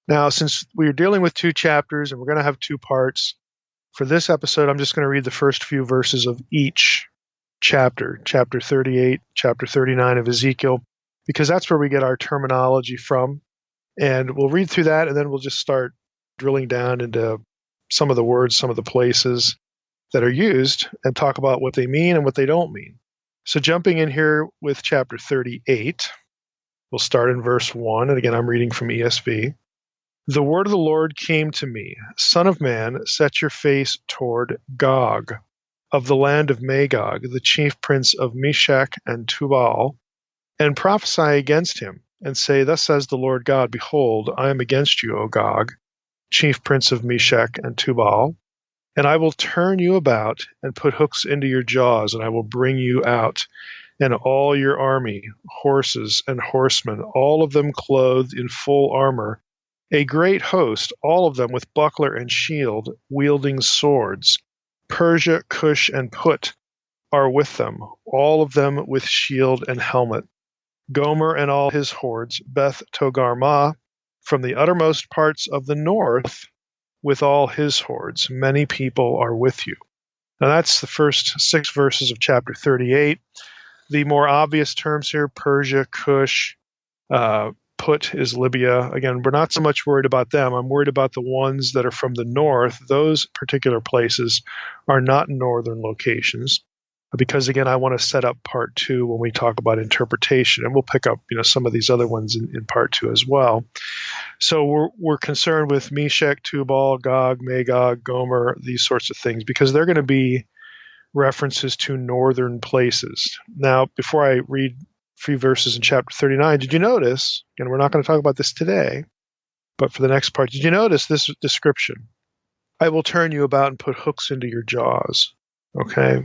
Now, since we're dealing with two chapters and we're going to have two parts, for this episode, I'm just going to read the first few verses of each chapter, chapter 38, chapter 39 of Ezekiel, because that's where we get our terminology from. And we'll read through that, and then we'll just start drilling down into some of the words, some of the places that are used, and talk about what they mean and what they don't mean. So jumping in here with chapter 38, we'll start in verse 1. And again, I'm reading from ESV. The word of the Lord came to me, Son of man, set your face toward Gog, of the land of Magog, the chief prince of Meshech and Tubal, and prophesy against him, and say, Thus says the Lord God, Behold, I am against you, O Gog, chief prince of Meshech and Tubal, and I will turn you about and put hooks into your jaws, and I will bring you out, and all your army, horses and horsemen, all of them clothed in full armor, a great host, all of them with buckler and shield, wielding swords. Persia, Cush, and Put are with them, all of them with shield and helmet. Gomer and all his hordes, Beth Togarmah, from the uttermost parts of the north, with all his hordes. Many people are with you. Now that's the first 6 verses of chapter 38. The more obvious terms here, Persia, Cush, Put is Libya. Again, we're not so much worried about them. I'm worried about the ones that are from the north. Those particular places are not northern locations, because again, I want to set up part 2 when we talk about interpretation, and we'll pick up some of these other ones in part 2 as well. So we're concerned with Meshech, Tubal, Gog, Magog, Gomer, these sorts of things, because they're going to be references to northern places. Now, before I read few verses in chapter 39, did you notice, and we're not going to talk about this today, but for the next part, did you notice this description? I will turn you about and put hooks into your jaws. Okay?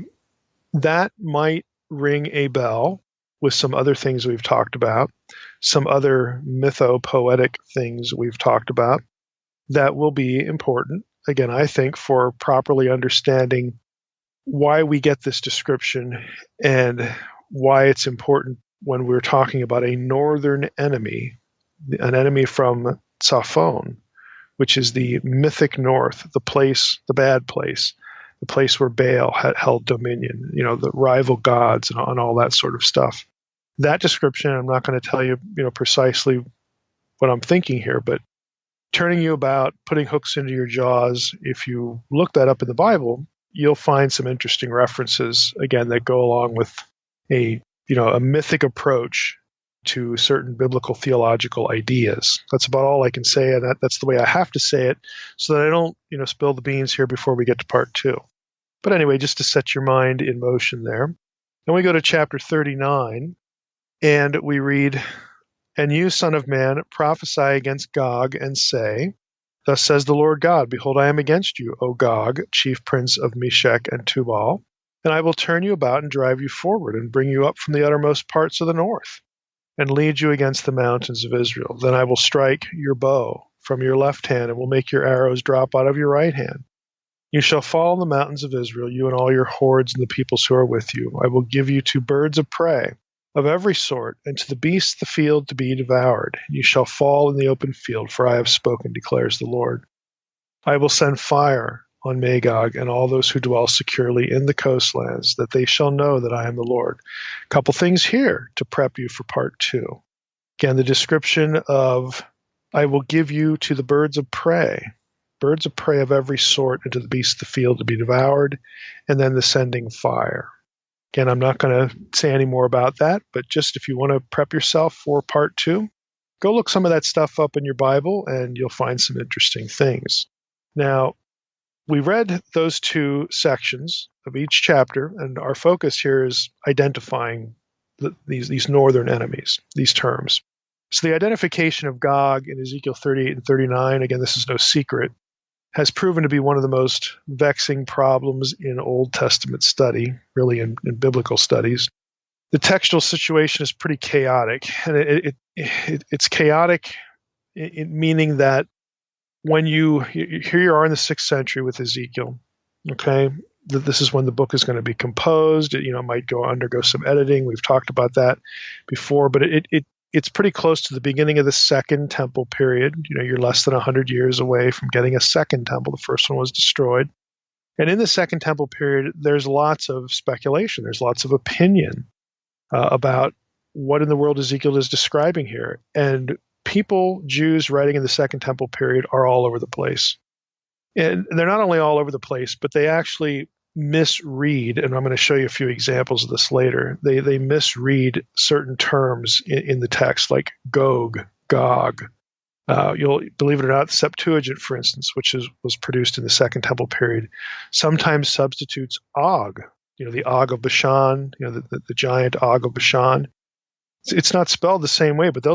That might ring a bell with some other things we've talked about, some other mythopoetic things we've talked about that will be important, again, I think, for properly understanding why we get this description and why it's important when we're talking about a northern enemy, an enemy from Tsaphon, which is the mythic north, the place, the bad place, the place where Baal had held dominion, the rival gods and all that sort of stuff. That description, I'm not going to tell you, precisely what I'm thinking here, but turning you about, putting hooks into your jaws, if you look that up in the Bible, you'll find some interesting references, again, that go along with a mythic approach to certain biblical theological ideas. That's about all I can say, and that's the way I have to say it, so that I don't, spill the beans here before we get to part 2. But anyway, just to set your mind in motion there. Then we go to chapter 39, and we read, And you, son of man, prophesy against Gog, and say, Thus says the Lord God, Behold, I am against you, O Gog, chief prince of Meshech and Tubal, and I will turn you about and drive you forward, and bring you up from the uttermost parts of the north, and lead you against the mountains of Israel. Then I will strike your bow from your left hand, and will make your arrows drop out of your right hand. You shall fall in the mountains of Israel, you and all your hordes and the peoples who are with you. I will give you to birds of prey of every sort, and to the beasts of the field to be devoured. You shall fall in the open field, for I have spoken, declares the Lord. I will send fire on Magog and all those who dwell securely in the coastlands, that they shall know that I am the Lord. A couple things here to prep you for part 2. Again, the description of, I will give you to the birds of prey of every sort, and to the beasts of the field to be devoured, and then the sending fire. Again, I'm not going to say any more about that, but just if you want to prep yourself for part 2, go look some of that stuff up in your Bible, and you'll find some interesting things. Now, we read those 2 sections of each chapter, and our focus here is identifying these northern enemies, these terms. So the identification of Gog in Ezekiel 38 and 39, again, this is no secret, has proven to be one of the most vexing problems in Old Testament study, really in biblical studies. The textual situation is pretty chaotic, and it's chaotic meaning that when here you are in the 6th century with Ezekiel, okay, this is when the book is going to be composed. It might undergo some editing. We've talked about that before, but it's pretty close to the beginning of the Second Temple period. You're less than 100 years away from getting a second temple. The first one was destroyed. And in the Second Temple period, there's lots of speculation. There's lots of opinion about what in the world Ezekiel is describing here. And people, Jews writing in the Second Temple period, are all over the place. And they're not only all over the place, but they actually misread, and I'm going to show you a few examples of this later. They misread certain terms in the text, like Gog, Gog. You'll believe it or not, the Septuagint, for instance, which was produced in the Second Temple period, sometimes substitutes Og. The Og of Bashan, the giant Og of Bashan. It's not spelled the same way, but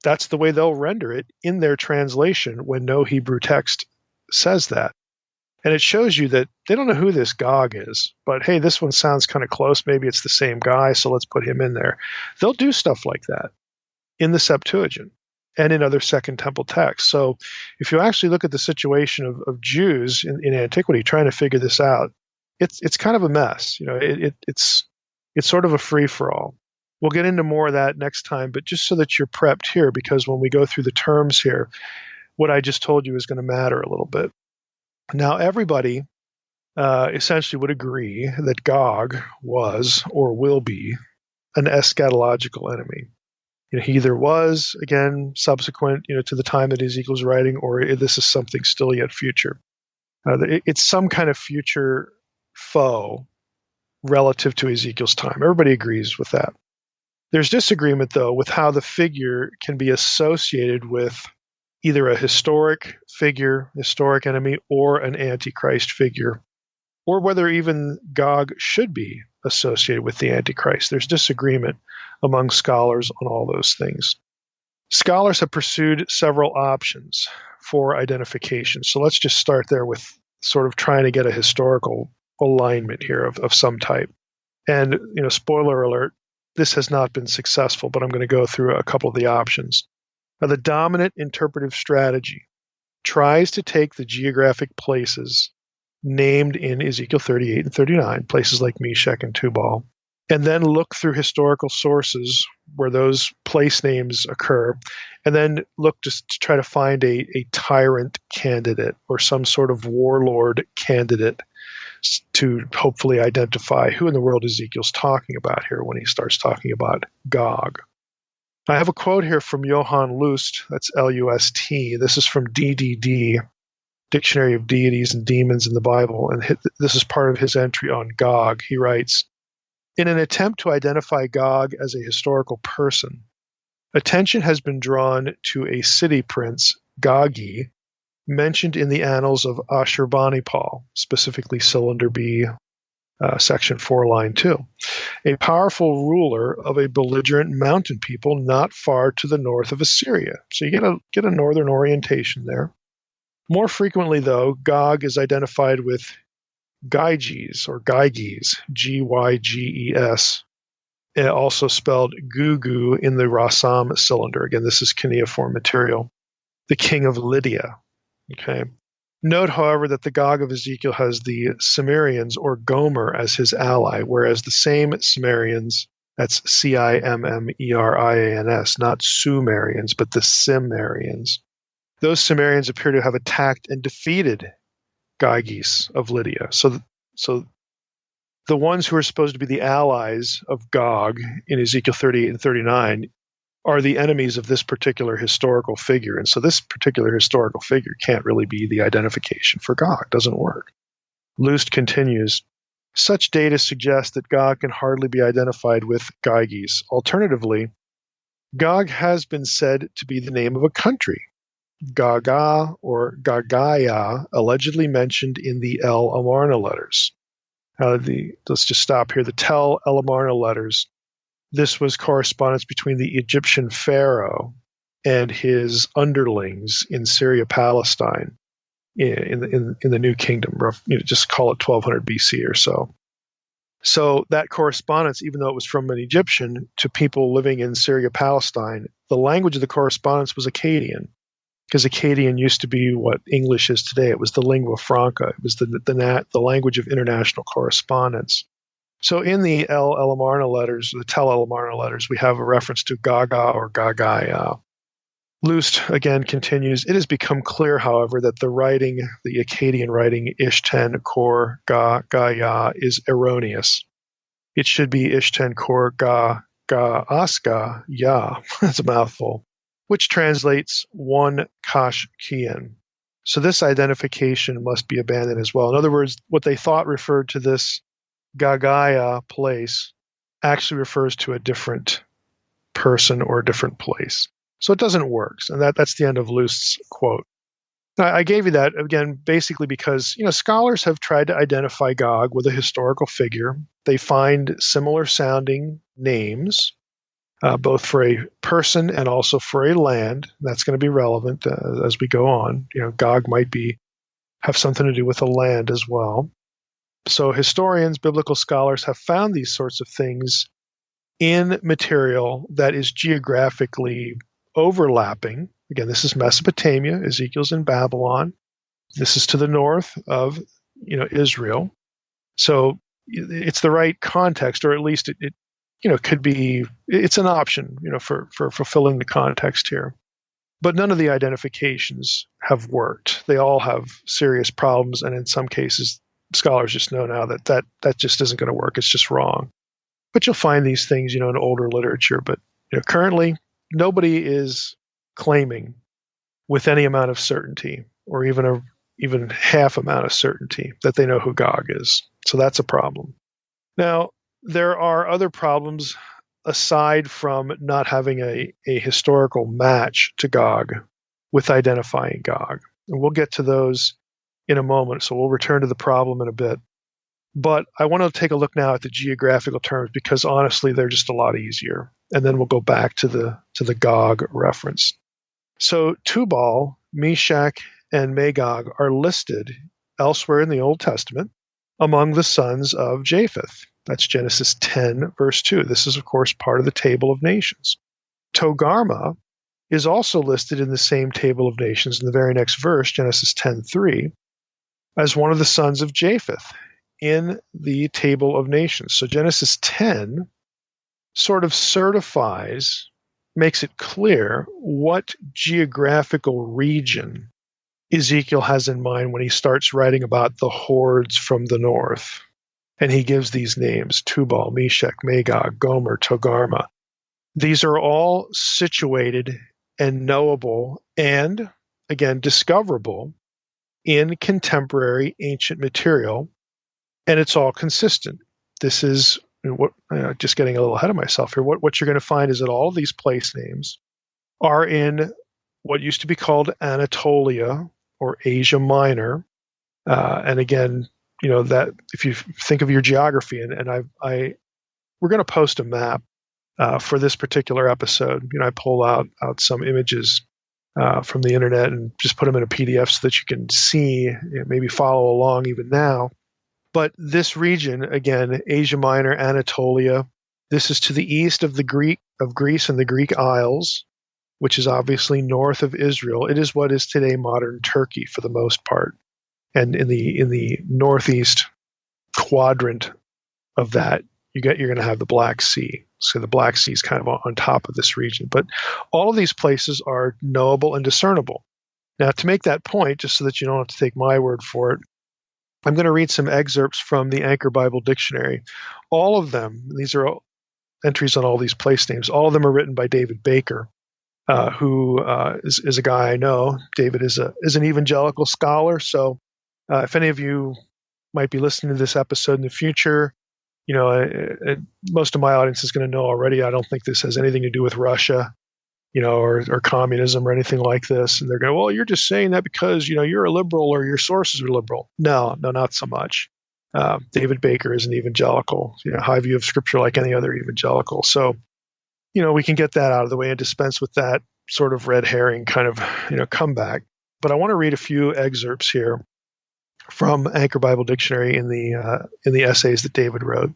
that's the way they'll render it in their translation when no Hebrew text says that. And it shows you that they don't know who this Gog is, but hey, this one sounds kind of close. Maybe it's the same guy, so let's put him in there. They'll do stuff like that in the Septuagint and in other Second Temple texts. So if you actually look at the situation of Jews in antiquity trying to figure this out, it's kind of a mess. It's sort of a free-for-all. We'll get into more of that next time, but just so that you're prepped here, because when we go through the terms here, what I just told you is going to matter a little bit. Now, everybody essentially would agree that Gog was or will be an eschatological enemy. He either was, again, subsequent to the time that Ezekiel's writing, or this is something still yet future. It's some kind of future foe relative to Ezekiel's time. Everybody agrees with that. There's disagreement, though, with how the figure can be associated with either a historic figure, historic enemy, or an antichrist figure, or whether even Gog should be associated with the antichrist. There's disagreement among scholars on all those things. Scholars have pursued several options for identification. So let's just start there with sort of trying to get a historical alignment here of some type. And, spoiler alert, this has not been successful, but I'm going to go through a couple of the options. Now, the dominant interpretive strategy tries to take the geographic places named in Ezekiel 38 and 39, places like Meshech and Tubal, and then look through historical sources where those place names occur, and then look to try to find a tyrant candidate or some sort of warlord candidate to hopefully identify who in the world Ezekiel's talking about here when he starts talking about Gog. I have a quote here from Johann Lust, that's L-U-S-T. This is from DDD, Dictionary of Deities and Demons in the Bible, and this is part of his entry on Gog. He writes, in an attempt to identify Gog as a historical person, attention has been drawn to a city prince, Gogi, mentioned in the annals of Ashurbanipal, specifically Cylinder B, Section 4, Line 2, a powerful ruler of a belligerent mountain people not far to the north of Assyria. So you get a northern orientation there. More frequently, though, Gog is identified with Gyges or Gyges, G-Y-G-E-S, also spelled Gugu in the Rassam cylinder. Again, this is cuneiform material. The king of Lydia. Okay. Note, however, that the Gog of Ezekiel has the Cimmerians or Gomer as his ally, whereas the same Cimmerians, that's Cimmerians, not Sumerians, but the Cimmerians. Those Cimmerians appear to have attacked and defeated Gyges of Lydia. So the ones who are supposed to be the allies of Gog in Ezekiel 38 and 39 are the enemies of this particular historical figure. And so this particular historical figure can't really be the identification for Gog. It doesn't work. Lust continues, such data suggest that Gog can hardly be identified with Gyges. Alternatively, Gog has been said to be the name of a country. Gaga or Gagaya, allegedly mentioned in the El Amarna letters. Let's just stop here. The Tel El Amarna letters. This was correspondence between the Egyptian pharaoh and his underlings in Syria, Palestine, in the New Kingdom. Just call it 1200 BC or so. So that correspondence, even though it was from an Egyptian to people living in Syria, Palestine, the language of the correspondence was Akkadian, because Akkadian used to be what English is today. It was the lingua franca. It was the language of international correspondence. So in the El Elamarna letters, the Tel Elamarna letters, we have a reference to Gaga or Gagaya. Lust again continues, it has become clear, however, that the writing, the Akkadian writing, Ishten Kor Ga Gaya, is erroneous. It should be Ishten Kor Ga Ga Aska Ya. That's a mouthful, which translates one Kash Kian. So this identification must be abandoned as well. In other words, what they thought referred to this Gagaya place actually refers to a different person or a different place. So it doesn't work. And that's the end of Lust's quote. I gave you that, again, basically because scholars have tried to identify Gog with a historical figure. They find similar sounding names, both for a person and also for a land. That's going to be relevant as we go on. Gog might have something to do with a land as well. So historians, biblical scholars have found these sorts of things in material that is geographically overlapping. Again, this is Mesopotamia. Ezekiel's in Babylon. This is to the north of Israel. So it's the right context, or at least it could be. It's an option, for fulfilling the context here. But none of the identifications have worked. They all have serious problems, and in some cases, scholars just know now that just isn't going to work. It's just wrong. But you'll find these things, in older literature. But currently, nobody is claiming with any amount of certainty, or even half amount of certainty, that they know who Gog is. So that's a problem. Now, there are other problems aside from not having a historical match to Gog with identifying Gog. And we'll get to those in a moment, so we'll return to the problem in a bit. But I want to take a look now at the geographical terms because honestly, they're just a lot easier. And then we'll go back to the Gog reference. So Tubal, Meshach, and Magog are listed elsewhere in the Old Testament among the sons of Japheth. That's Genesis 10, verse 2. This is, of course, part of the Table of Nations. Togarmah is also listed in the same Table of Nations in the very next verse, Genesis 10:3, as one of the sons of Japheth in the Table of Nations. So Genesis 10 sort of makes it clear what geographical region Ezekiel has in mind when he starts writing about the hordes from the north. And he gives these names: Tubal, Meshach, Magog, Gomer, Togarmah. These are all situated and knowable and, again, discoverable in contemporary ancient material, and it's all consistent. This is just getting a little ahead of myself here. What you're going to find is that all of these place names are in what used to be called Anatolia or Asia Minor, and again, that if you think of your geography, and we're going to post a map for this particular episode. I pull out some images from the internet and just put them in a PDF so that you can see, maybe follow along even now. But this region, again, Asia Minor, Anatolia, this is to the east of Greece and the Greek Isles, which is obviously north of Israel. It is what is today modern Turkey for the most part. And in the northeast quadrant of that, you're going to have the Black Sea. So the Black Sea is kind of on top of this region. But all of these places are knowable and discernible. Now, to make that point, just so that you don't have to take my word for it, I'm going to read some excerpts from the Anchor Bible Dictionary. All of them, these are entries on all these place names, all of them are written by David Baker, who is a guy I know. David is an evangelical scholar, so if any of you might be listening to this episode in the future, most of my audience is going to know already. I don't think this has anything to do with Russia, or communism or anything like this. And they're going, well, you're just saying that because, you're a liberal or your sources are liberal. No, not so much. David Baker is an evangelical, high view of Scripture like any other evangelical. So, we can get that out of the way and dispense with that sort of red herring kind of, comeback. But I want to read a few excerpts here from Anchor Bible Dictionary in the essays that David wrote.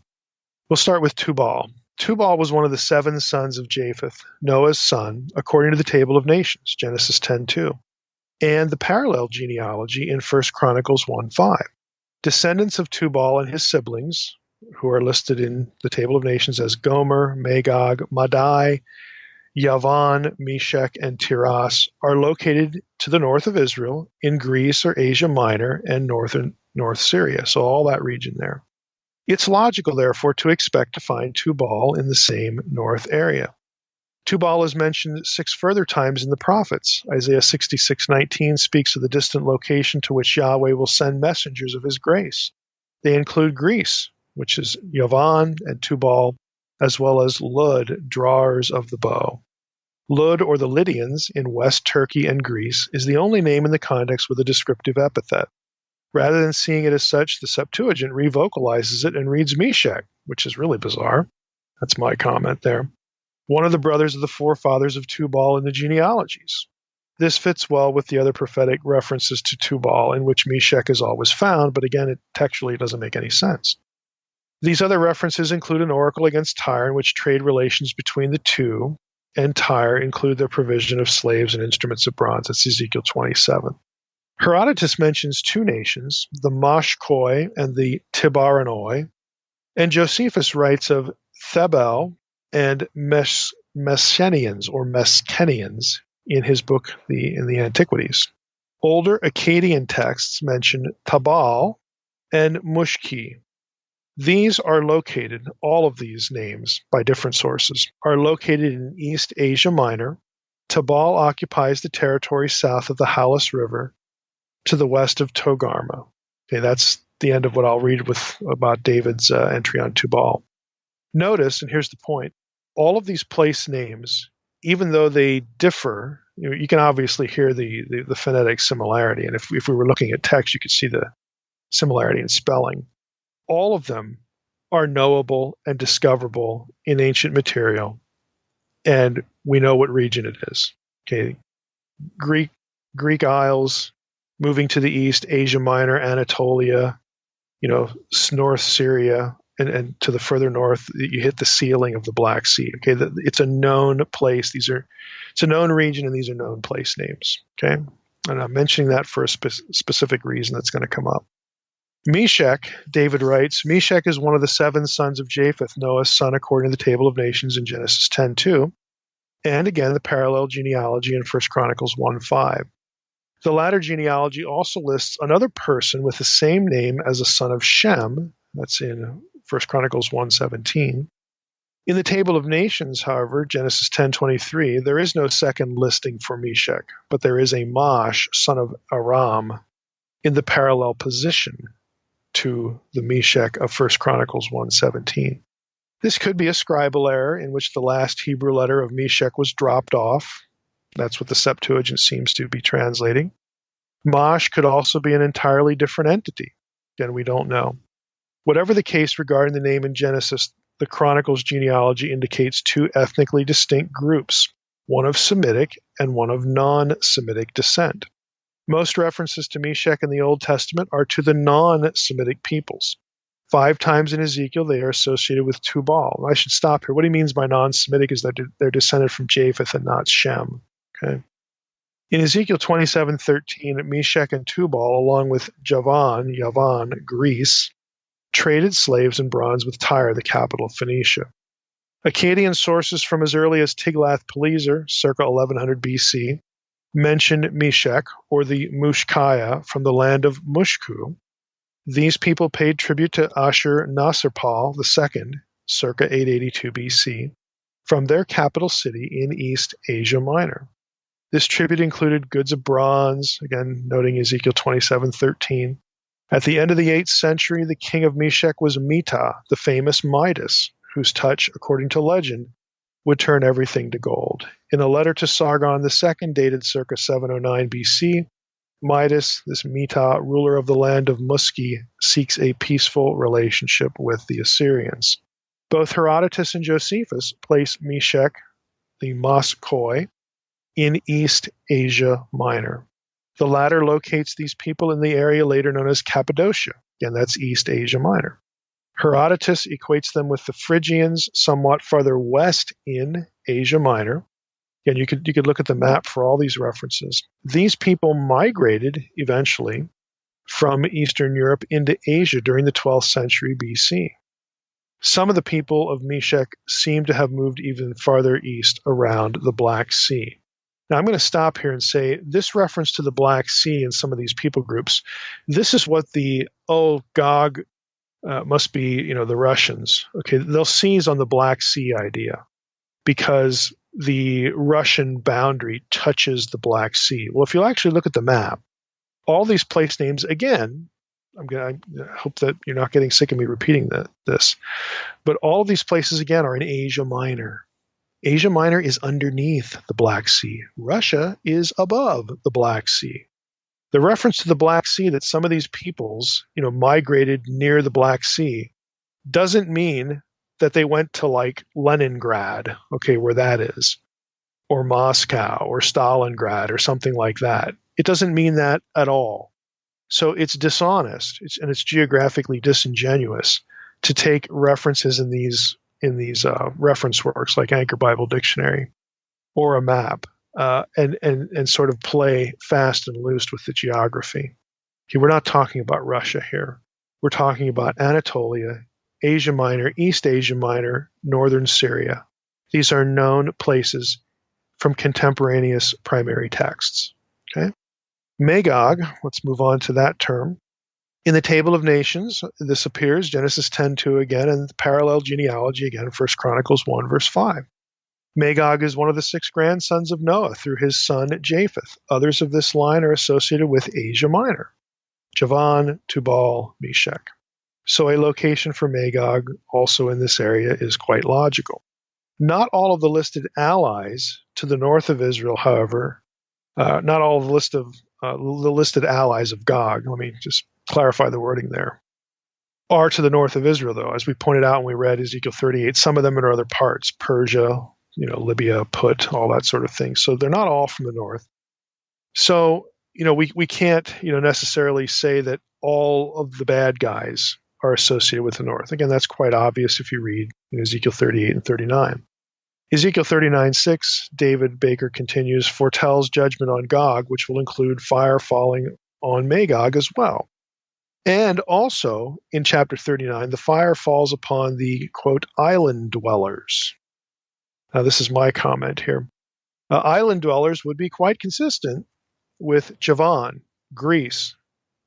We'll start with Tubal. Tubal was one of the 7 sons of Japheth, Noah's son, according to the Table of Nations, Genesis 10:2, and the parallel genealogy in 1 Chronicles 1:5. Descendants of Tubal and his siblings, who are listed in the Table of Nations as Gomer, Magog, Madai, Yavan, Meshech, and Tiras, are located to the north of Israel in Greece or Asia Minor and North Syria, so all that region there. It's logical, therefore, to expect to find Tubal in the same north area. Tubal is mentioned 6 further times in the prophets. Isaiah 66:19 speaks of the distant location to which Yahweh will send messengers of his grace. They include Greece, which is Yavan and Tubal, as well as Lud, drawers of the bow. Lud, or the Lydians, in West Turkey and Greece, is the only name in the context with a descriptive epithet. Rather than seeing it as such, the Septuagint revocalizes it and reads Meshech, which is really bizarre. That's my comment there. One of the brothers of the forefathers of Tubal in the genealogies. This fits well with the other prophetic references to Tubal, in which Meshech is always found, but again, it textually doesn't make any sense. These other references include an oracle against Tyre, in which trade relations between the two and Tyre include their provision of slaves and instruments of bronze. That's Ezekiel 27. Herodotus mentions 2 nations, the Mashkoi and the Tibaranoi, and Josephus writes of Thebel and Messenians or Meskenians in his book in the Antiquities. Older Akkadian texts mention Tabal and Mushki. These are located, all of these names by different sources, are located in East Asia Minor. Tabal occupies the territory south of the Halys River to the west of Togarmah. Okay, that's the end of what I'll read about David's entry on Tubal. Notice, and here's the point, all of these place names, even though they differ, you can obviously hear the phonetic similarity, and if we were looking at text, you could see the similarity in spelling. All of them are knowable and discoverable in ancient material, and we know what region it is. Okay, Greek Isles, moving to the east, Asia Minor, Anatolia, North Syria, and to the further north, you hit the ceiling of the Black Sea. Okay, it's a known place. It's a known region, and these are known place names. Okay, and I'm mentioning that for a specific reason that's going to come up. Meshech, David writes, Meshech is one of the 7 sons of Japheth, Noah's son, according to the Table of Nations in Genesis 10:2, and again the parallel genealogy in 1 Chronicles 1:5. The latter genealogy also lists another person with the same name as a son of Shem. That's in 1 Chronicles 1:17. In the Table of Nations, however, Genesis 10:23, there is no second listing for Meshech, but there is a Mash, son of Aram, in the parallel position to the Meshech of 1 Chronicles 1:17. This could be a scribal error in which the last Hebrew letter of Meshech was dropped off. That's what the Septuagint seems to be translating. Mash could also be an entirely different entity. Again, we don't know. Whatever the case regarding the name in Genesis, the Chronicles genealogy indicates 2 ethnically distinct groups, one of Semitic and one of non-Semitic descent. Most references to Meshech in the Old Testament are to the non-Semitic peoples. 5 times in Ezekiel, they are associated with Tubal. I should stop here. What he means by non-Semitic is that they're descended from Japheth and not Shem. Okay. In Ezekiel 27:13, Meshech and Tubal, along with Yavan, Greece, traded slaves and bronze with Tyre, the capital of Phoenicia. Akkadian sources from as early as Tiglath-Pileser, circa 1100 BC, mention Meshech, or the Mushkaya, from the land of Mushku. These people paid tribute to Ashur-Nasirpal II, circa 882 BC, from their capital city in East Asia Minor. This tribute included goods of bronze, again noting Ezekiel 27:13. At the end of the 8th century, the king of Meshech was Mita, the famous Midas, whose touch, according to legend, would turn everything to gold. In a letter to Sargon II, dated circa 709 BC, Midas, this Mita, ruler of the land of Muski, seeks a peaceful relationship with the Assyrians. Both Herodotus and Josephus place Meshech, the Moskoi, in East Asia Minor. The latter locates these people in the area later known as Cappadocia. Again, that's East Asia Minor. Herodotus equates them with the Phrygians somewhat farther west in Asia Minor. Again, you could look at the map for all these references. These people migrated eventually from Eastern Europe into Asia during the 12th century BC. Some of the people of Meshech seem to have moved even farther east around the Black Sea. Now, I'm going to stop here and say this reference to the Black Sea and some of these people groups, this is what Gog must be, the Russians. Okay, they'll seize on the Black Sea idea because the Russian boundary touches the Black Sea. Well, if you'll actually look at the map, all these place names, again, I hope that you're not getting sick of me repeating this, but all of these places, again, are in Asia Minor. Asia Minor is underneath the Black Sea. Russia is above the Black Sea. The reference to the Black Sea that some of these peoples, migrated near the Black Sea doesn't mean that they went to like Leningrad, okay, where that is, or Moscow or Stalingrad or something like that. It doesn't mean that at all. So it's dishonest and it's geographically disingenuous to take references in these reference works like Anchor Bible Dictionary or a map and sort of play fast and loose with the geography. Okay, we're not talking about Russia here. We're talking about Anatolia, Asia Minor, East Asia Minor, northern Syria. These are known places from contemporaneous primary texts. Okay? Magog, let's move on to that term. In the Table of Nations, this appears, Genesis 10:2 again, and the parallel genealogy again, 1 Chronicles 1, verse 5. Magog is one of the 6 grandsons of Noah through his son Japheth. Others of this line are associated with Asia Minor, Javan, Tubal, Meshech. So a location for Magog also in this area is quite logical. Not all of the listed allies to the north of Israel, however, not all of the listed allies of Gog, let me just clarify the wording there, are to the north of Israel, though. As we pointed out when we read Ezekiel 38, some of them are in other parts, Persia, Libya, Put, all that sort of thing. So they're not all from the north. So, we can't, necessarily say that all of the bad guys are associated with the north. Again, that's quite obvious if you read Ezekiel 38 and 39. Ezekiel 39:6, David Baker continues, foretells judgment on Gog, which will include fire falling on Magog as well. And also, in chapter 39, the fire falls upon the, quote, island dwellers. Now, this is my comment here. Island dwellers would be quite consistent with Javan, Greece,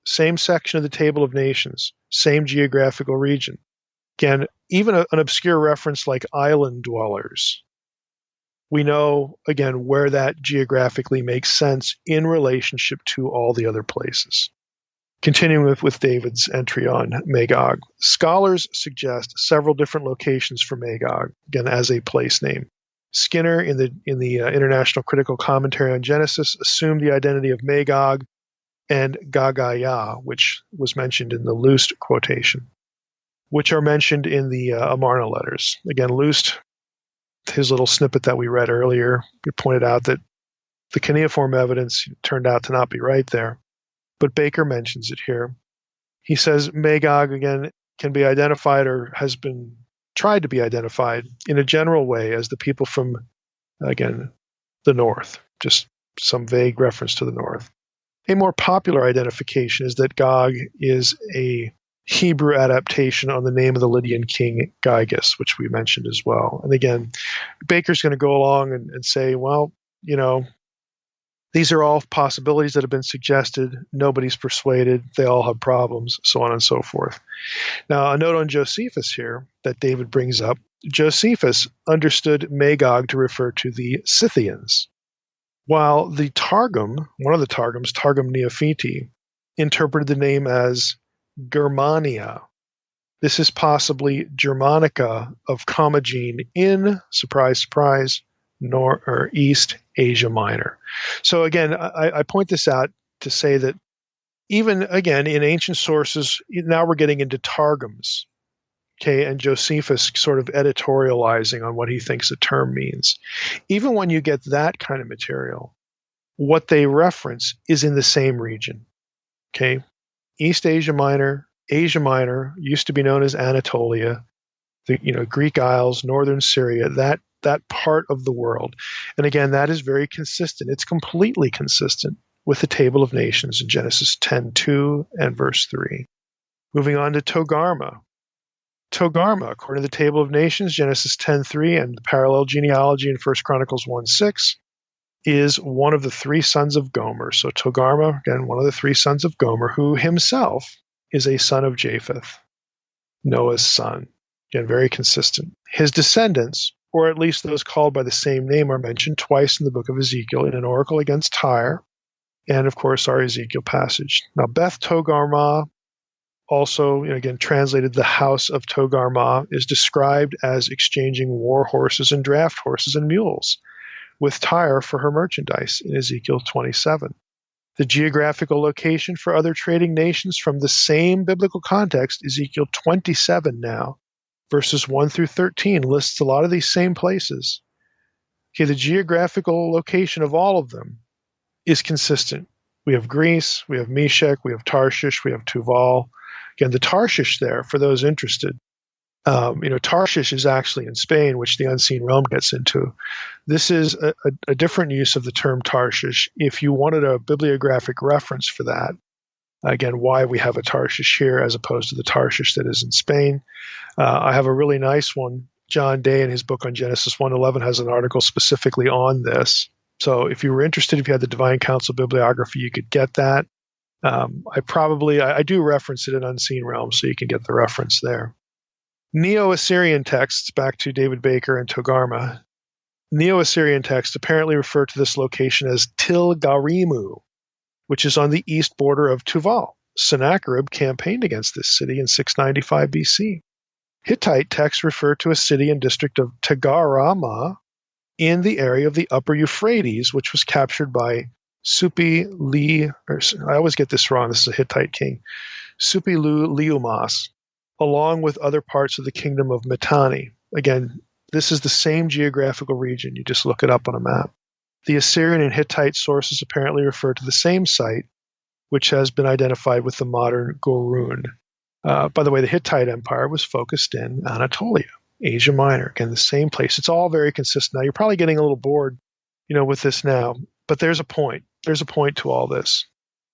same section of the Table of Nations, same geographical region. Again, even an obscure reference like island dwellers, we know, again, where that geographically makes sense in relationship to all the other places. Continuing with David's entry on Magog, scholars suggest several different locations for Magog, again, as a place name. Skinner, in the International Critical Commentary on Genesis, assumed the identity of Magog and Gagaya, which was mentioned in the Lust quotation, which are mentioned in the Amarna letters. Again, Lust, his little snippet that we read earlier, we pointed out that the cuneiform evidence turned out to not be right there, but Baker mentions it here. He says Magog, again, can be identified or has been tried to be identified in a general way as the people from, again, the north, just some vague reference to the north. A more popular identification is that Gog is a Hebrew adaptation on the name of the Lydian king Gyges, which we mentioned as well. And again, Baker's going to go along and say, well, these are all possibilities that have been suggested. Nobody's persuaded. They all have problems, so on and so forth. Now, a note on Josephus here that David brings up. Josephus understood Magog to refer to the Scythians, while the Targum, one of the Targums, Targum Neophiti, interpreted the name as Germania. This is possibly Germanica of Commagene in, surprise, surprise, East Asia Minor. So again, I point this out to say that even, again, in ancient sources, now we're getting into Targums, okay, and Josephus sort of editorializing on what he thinks a term means. Even when you get that kind of material, what they reference is in the same region, okay? East Asia Minor, used to be known as Anatolia, the Greek Isles, northern Syria, that part of the world. And again, that is very consistent. It's completely consistent with the Table of Nations in Genesis 10:2 and verse 3. Moving on to Togarmah. Togarma, according to the Table of Nations, Genesis 10:3, and the parallel genealogy in 1 Chronicles 1:6, is one of the three sons of Gomer. So Togarma, again, one of the three sons of Gomer, who himself is a son of Japheth, Noah's son. Again, very consistent. His descendants, or at least those called by the same name, are mentioned twice in the book of Ezekiel, in an oracle against Tyre, and of course our Ezekiel passage. Now Beth Togarmah, also again translated the house of Togarmah, is described as exchanging war horses and draft horses and mules with Tyre for her merchandise in Ezekiel 27. The geographical location for other trading nations from the same biblical context, Ezekiel 27 now, verses 1 through 13, lists a lot of these same places. Okay, the geographical location of all of them is consistent. We have Greece, we have Meshech, we have Tarshish, we have Tuval. Again, the Tarshish there, for those interested, Tarshish is actually in Spain, which the Unseen Realm gets into. This is a different use of the term Tarshish. If you wanted a bibliographic reference for that, again, why we have a Tarshish here as opposed to the Tarshish that is in Spain, I have a really nice one. John Day, in his book on Genesis 1:11, has an article specifically on this. So if you were interested, if you had the Divine Council bibliography, you could get that. I do reference it in Unseen Realm, so you can get the reference there. Neo-Assyrian texts, back to David Baker and Togarmah. Neo-Assyrian texts apparently refer to this location as Tilgarimu, which is on the east border of Tuval. Sennacherib campaigned against this city in 695 BC. Hittite texts refer to a city and district of Tagarama in the area of the upper Euphrates, which was captured by Supi-Li, I always get this wrong, this is a Hittite king, Supi-Liumas, along with other parts of the kingdom of Mitanni. Again, this is the same geographical region. You just look it up on a map. The Assyrian and Hittite sources apparently refer to the same site, which has been identified with the modern Gorun. By the way, the Hittite Empire was focused in Anatolia, Asia Minor. Again, the same place. It's all very consistent. Now, you're probably getting a little bored, with this now, but there's a point. There's a point to all this.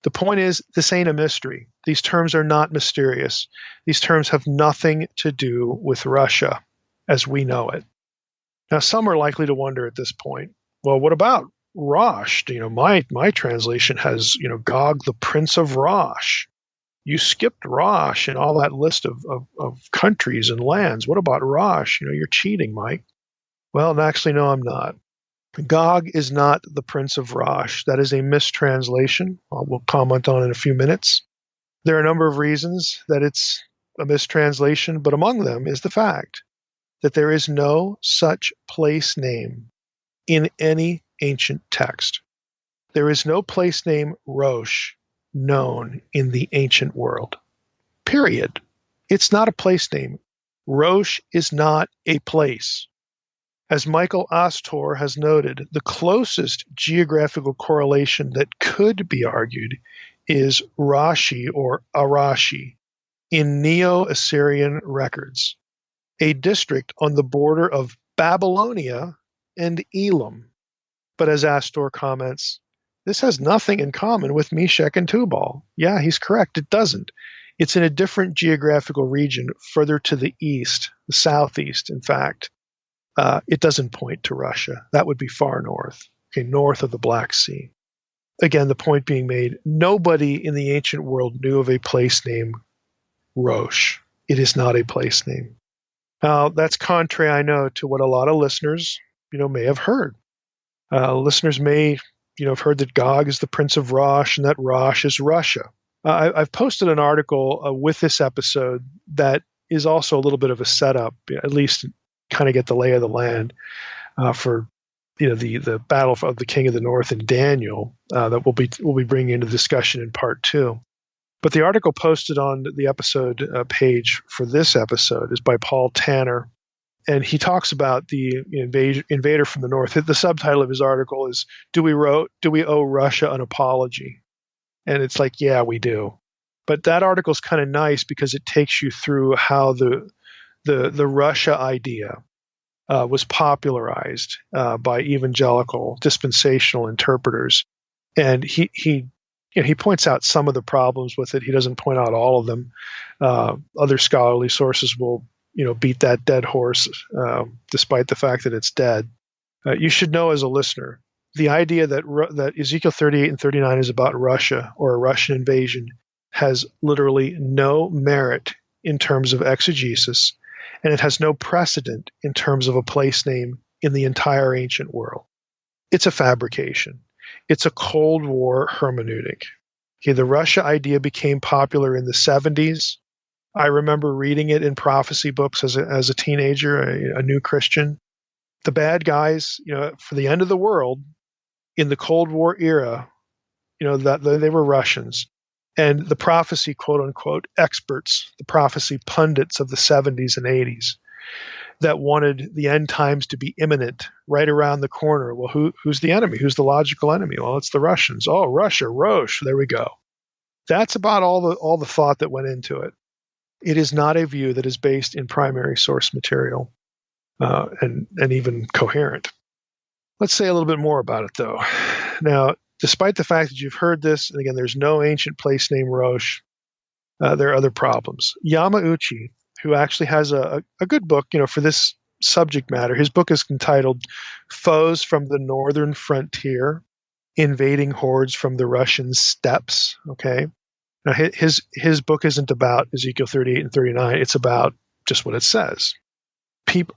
The point is, this ain't a mystery. These terms are not mysterious. These terms have nothing to do with Russia as we know it. Now, some are likely to wonder at this point, well, what about Rosh? My translation has, Gog, the Prince of Rosh. You skipped Rosh and all that list of countries and lands. What about Rosh? You're cheating, Mike. Well, actually, no, I'm not. Gog is not the Prince of Rosh. That is a mistranslation. We'll comment on in a few minutes. There are a number of reasons that it's a mistranslation, but among them is the fact that there is no such place name in any ancient text. There is no place name Rosh known in the ancient world. Period. It's not a place name. Rosh is not a place. As Michael Astor has noted, the closest geographical correlation that could be argued is Rashi or Arashi in Neo-Assyrian records, a district on the border of Babylonia and Elam. But as Astor comments, this has nothing in common with Meshech and Tubal. Yeah, he's correct. It doesn't. It's in a different geographical region further to the east, the southeast, in fact. It doesn't point to Russia. That would be far north, north of the Black Sea. Again, the point being made, nobody in the ancient world knew of a place named Rosh. It is not a place name. Now, that's contrary, I know, to what a lot of listeners, may have heard. Listeners may, have heard that Gog is the Prince of Rosh and that Rosh is Russia. I've posted an article with this episode that is also a little bit of a setup, at least kind of get the lay of the land for the battle of the King of the North in Daniel that we'll be bringing into discussion in part 2. But the article posted on the episode page for this episode is by Paul Tanner, and he talks about the invader from the north. The subtitle of his article is "Do we owe Russia an apology?" And it's like, yeah, we do. But that article is kind of nice because it takes you through how the Russia idea was popularized by evangelical dispensational interpreters, and he points out some of the problems with it. He doesn't point out all of them. Other scholarly sources will beat that dead horse, despite the fact that it's dead. You should know as a listener, the idea that Ezekiel 38 and 39 is about Russia or a Russian invasion has literally no merit in terms of exegesis, and it has no precedent in terms of a place name in the entire ancient world. It's a fabrication. It's a Cold War hermeneutic. Okay, the Russia idea became popular in the 70s. I remember reading it in prophecy books as a teenager, a new Christian. The bad guys, for the end of the world in the Cold War era, that they were Russians. And the prophecy, quote unquote, experts, the prophecy pundits of the 70s and 80s that wanted the end times to be imminent, right around the corner. Well, who's the enemy? Who's the logical enemy? Well, it's the Russians. Oh, Russia, Roche, there we go. That's about all the thought that went into it. It is not a view that is based in primary source material and even coherent. Let's say a little bit more about it, though. Now, despite the fact that you've heard this, and again, there's no ancient place name Roche, there are other problems. Yamauchi, who actually has a good book, for this subject matter, his book is entitled Foes from the Northern Frontier, Invading Hordes from the Russian Steppes, okay? Now, his book isn't about Ezekiel 38 and 39. It's about just what it says.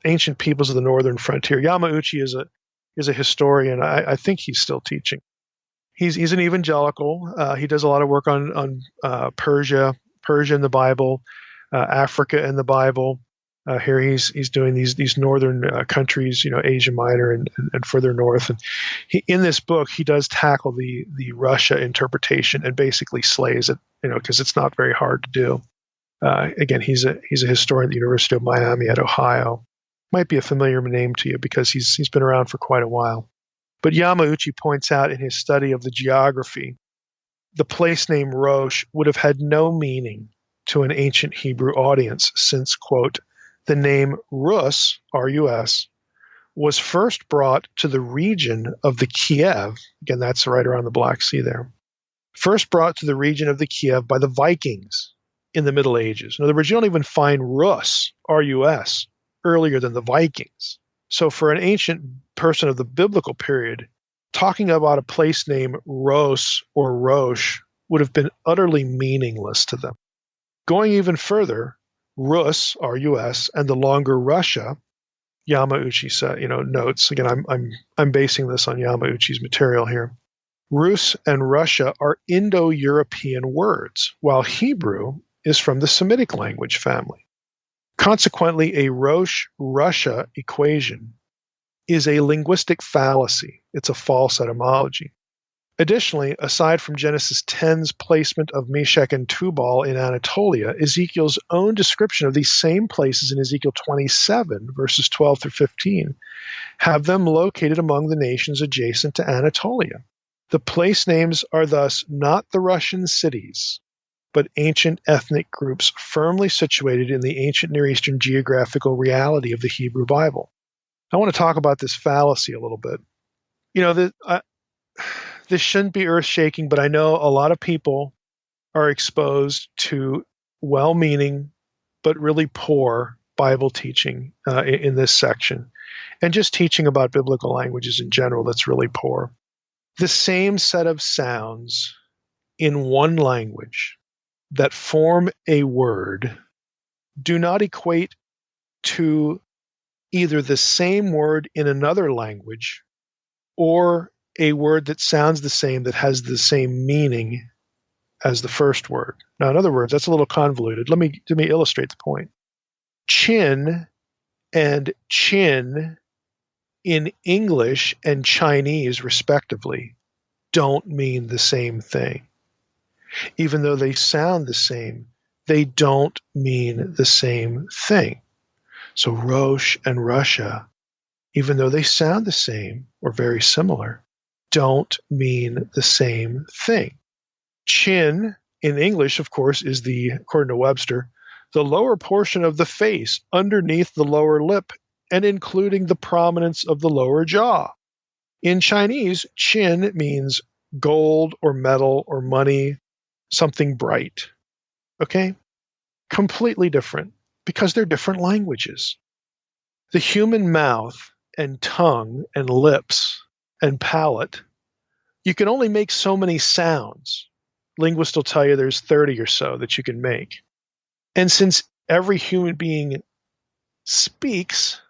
Ancient peoples of the northern frontier. Yamauchi is a historian. I think he's still teaching. He's an evangelical. He does a lot of work on Persia in the Bible, Africa in the Bible. Here he's doing these northern countries, Asia Minor and further north. And in this book, he does tackle the Russia interpretation and basically slays it, because it's not very hard to do. Again, he's a historian at the University of Miami at Ohio. Might be a familiar name to you because he's been around for quite a while. But Yamauchi points out in his study of the geography, the place name Rosh would have had no meaning to an ancient Hebrew audience since, quote, the name Rus, R-U-S, was first brought to the region of the Kiev, again, that's right around the Black Sea there, first brought to the region of the Kiev by the Vikings in the Middle Ages. In other words, you don't even find Rus, R-U-S, earlier than the Vikings. So for an ancient person of the biblical period, talking about a place name Ros or Rosh would have been utterly meaningless to them. Going even further, Rus, R-U-S, and the longer Russia, Yamauchi notes, again, I'm basing this on Yamauchi's material here. Rus and Russia are Indo-European words, while Hebrew is from the Semitic language family. Consequently, a Rosh-Russia equation is a linguistic fallacy. It's a false etymology. Additionally, aside from Genesis 10's placement of Meshech and Tubal in Anatolia, Ezekiel's own description of these same places in Ezekiel 27, verses 12 through 15, have them located among the nations adjacent to Anatolia. The place names are thus not the Russian cities, but ancient ethnic groups firmly situated in the ancient Near Eastern geographical reality of the Hebrew Bible. I want to talk about this fallacy a little bit. This shouldn't be earth-shaking, but I know a lot of people are exposed to well-meaning but really poor Bible teaching in this section, and just teaching about biblical languages in general that's really poor. The same set of sounds in one language that form a word do not equate to either the same word in another language or a word that sounds the same that has the same meaning as the first word. Now, in other words, that's a little convoluted. Let me illustrate the point. Chin and chin in English and Chinese, respectively, don't mean the same thing. Even though they sound the same, they don't mean the same thing. So Rosh and Russia, even though they sound the same or very similar, don't mean the same thing. Chin in English, of course, is according to Webster, the lower portion of the face underneath the lower lip and including the prominence of the lower jaw. In Chinese, chin means gold or metal or money, something bright. Okay? Completely different. Because they're different languages. The human mouth and tongue and lips and palate, you can only make so many sounds. Linguists will tell you there's 30 or so that you can make. And since every human being speaks,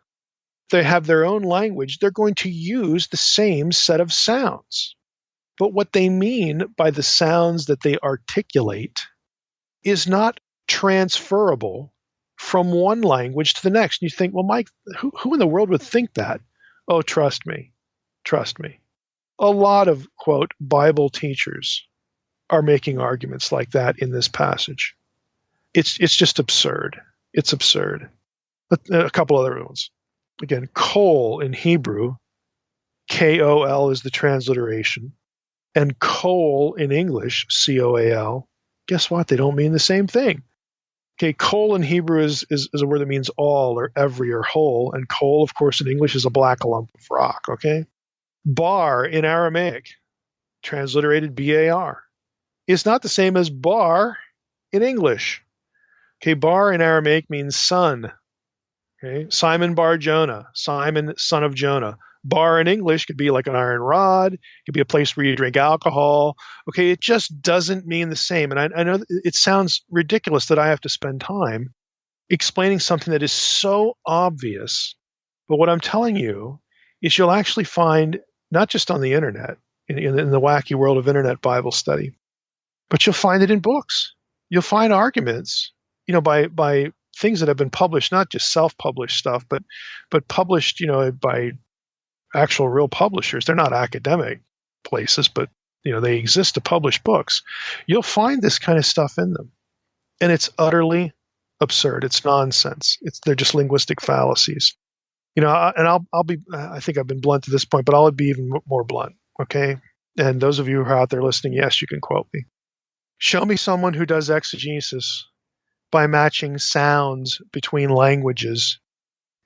they have their own language, they're going to use the same set of sounds. But what they mean by the sounds that they articulate is not transferable from one language to the next. And you think, well, Mike, who in the world would think that? Oh, trust me. Trust me. A lot of, quote, Bible teachers are making arguments like that in this passage. It's just absurd. It's absurd. A couple other ones. Again, coal in Hebrew, K-O-L is the transliteration, and coal in English, C-O-A-L, guess what? They don't mean the same thing. Okay, coal in Hebrew is a word that means all or every or whole, and coal, of course, in English is a black lump of rock, okay? Bar in Aramaic, transliterated B-A-R, is not the same as bar in English. Okay, bar in Aramaic means son. Okay, Simon Bar Jonah, Simon, son of Jonah. Bar in English could be like an iron rod. It could be a place where you drink alcohol. Okay, it just doesn't mean the same. And I know it sounds ridiculous that I have to spend time explaining something that is so obvious. But what I'm telling you is you'll actually find, not just on the internet, in the wacky world of internet Bible study, but you'll find it in books. You'll find arguments, by things that have been published, not just self-published stuff, but published, by actual real publishers. They're not academic places, but they exist to publish books. You'll find this kind of stuff in them, and it's utterly absurd. It's nonsense. They're just linguistic fallacies. And I'll be. I think I've been blunt to this point, but I'll be even more blunt. Okay. And those of you who are out there listening, yes, you can quote me. Show me someone who does exegesis by matching sounds between languages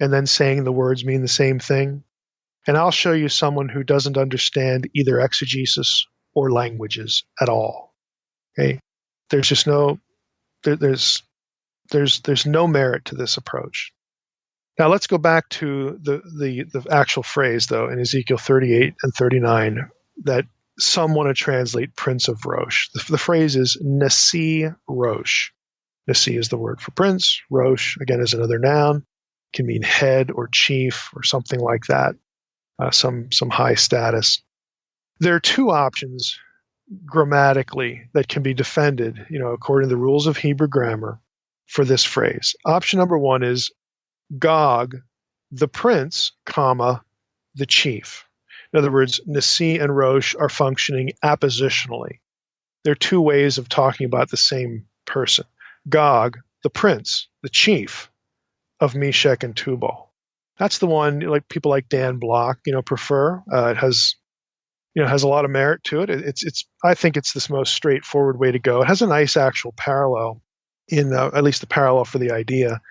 and then saying the words mean the same thing. And I'll show you someone who doesn't understand either exegesis or languages at all. Okay? There's just there's no merit to this approach. Now let's go back to the actual phrase, though, in Ezekiel 38 and 39 that some want to translate Prince of Rosh. The phrase is Nasi Rosh. Nasi is the word for prince. Rosh, again, is another noun. Can mean head or chief or something like that. Some high status. There are two options grammatically that can be defended, according to the rules of Hebrew grammar for this phrase. Option number one is Gog, the prince, comma, the chief. In other words, Nasi and Rosh are functioning appositionally. There are two ways of talking about the same person. Gog, the prince, the chief of Meshech and Tubal. That's the one like people like Dan Block, prefer. It has a lot of merit to it. I think it's the most straightforward way to go. It has a nice actual parallel in at least the parallel for the idea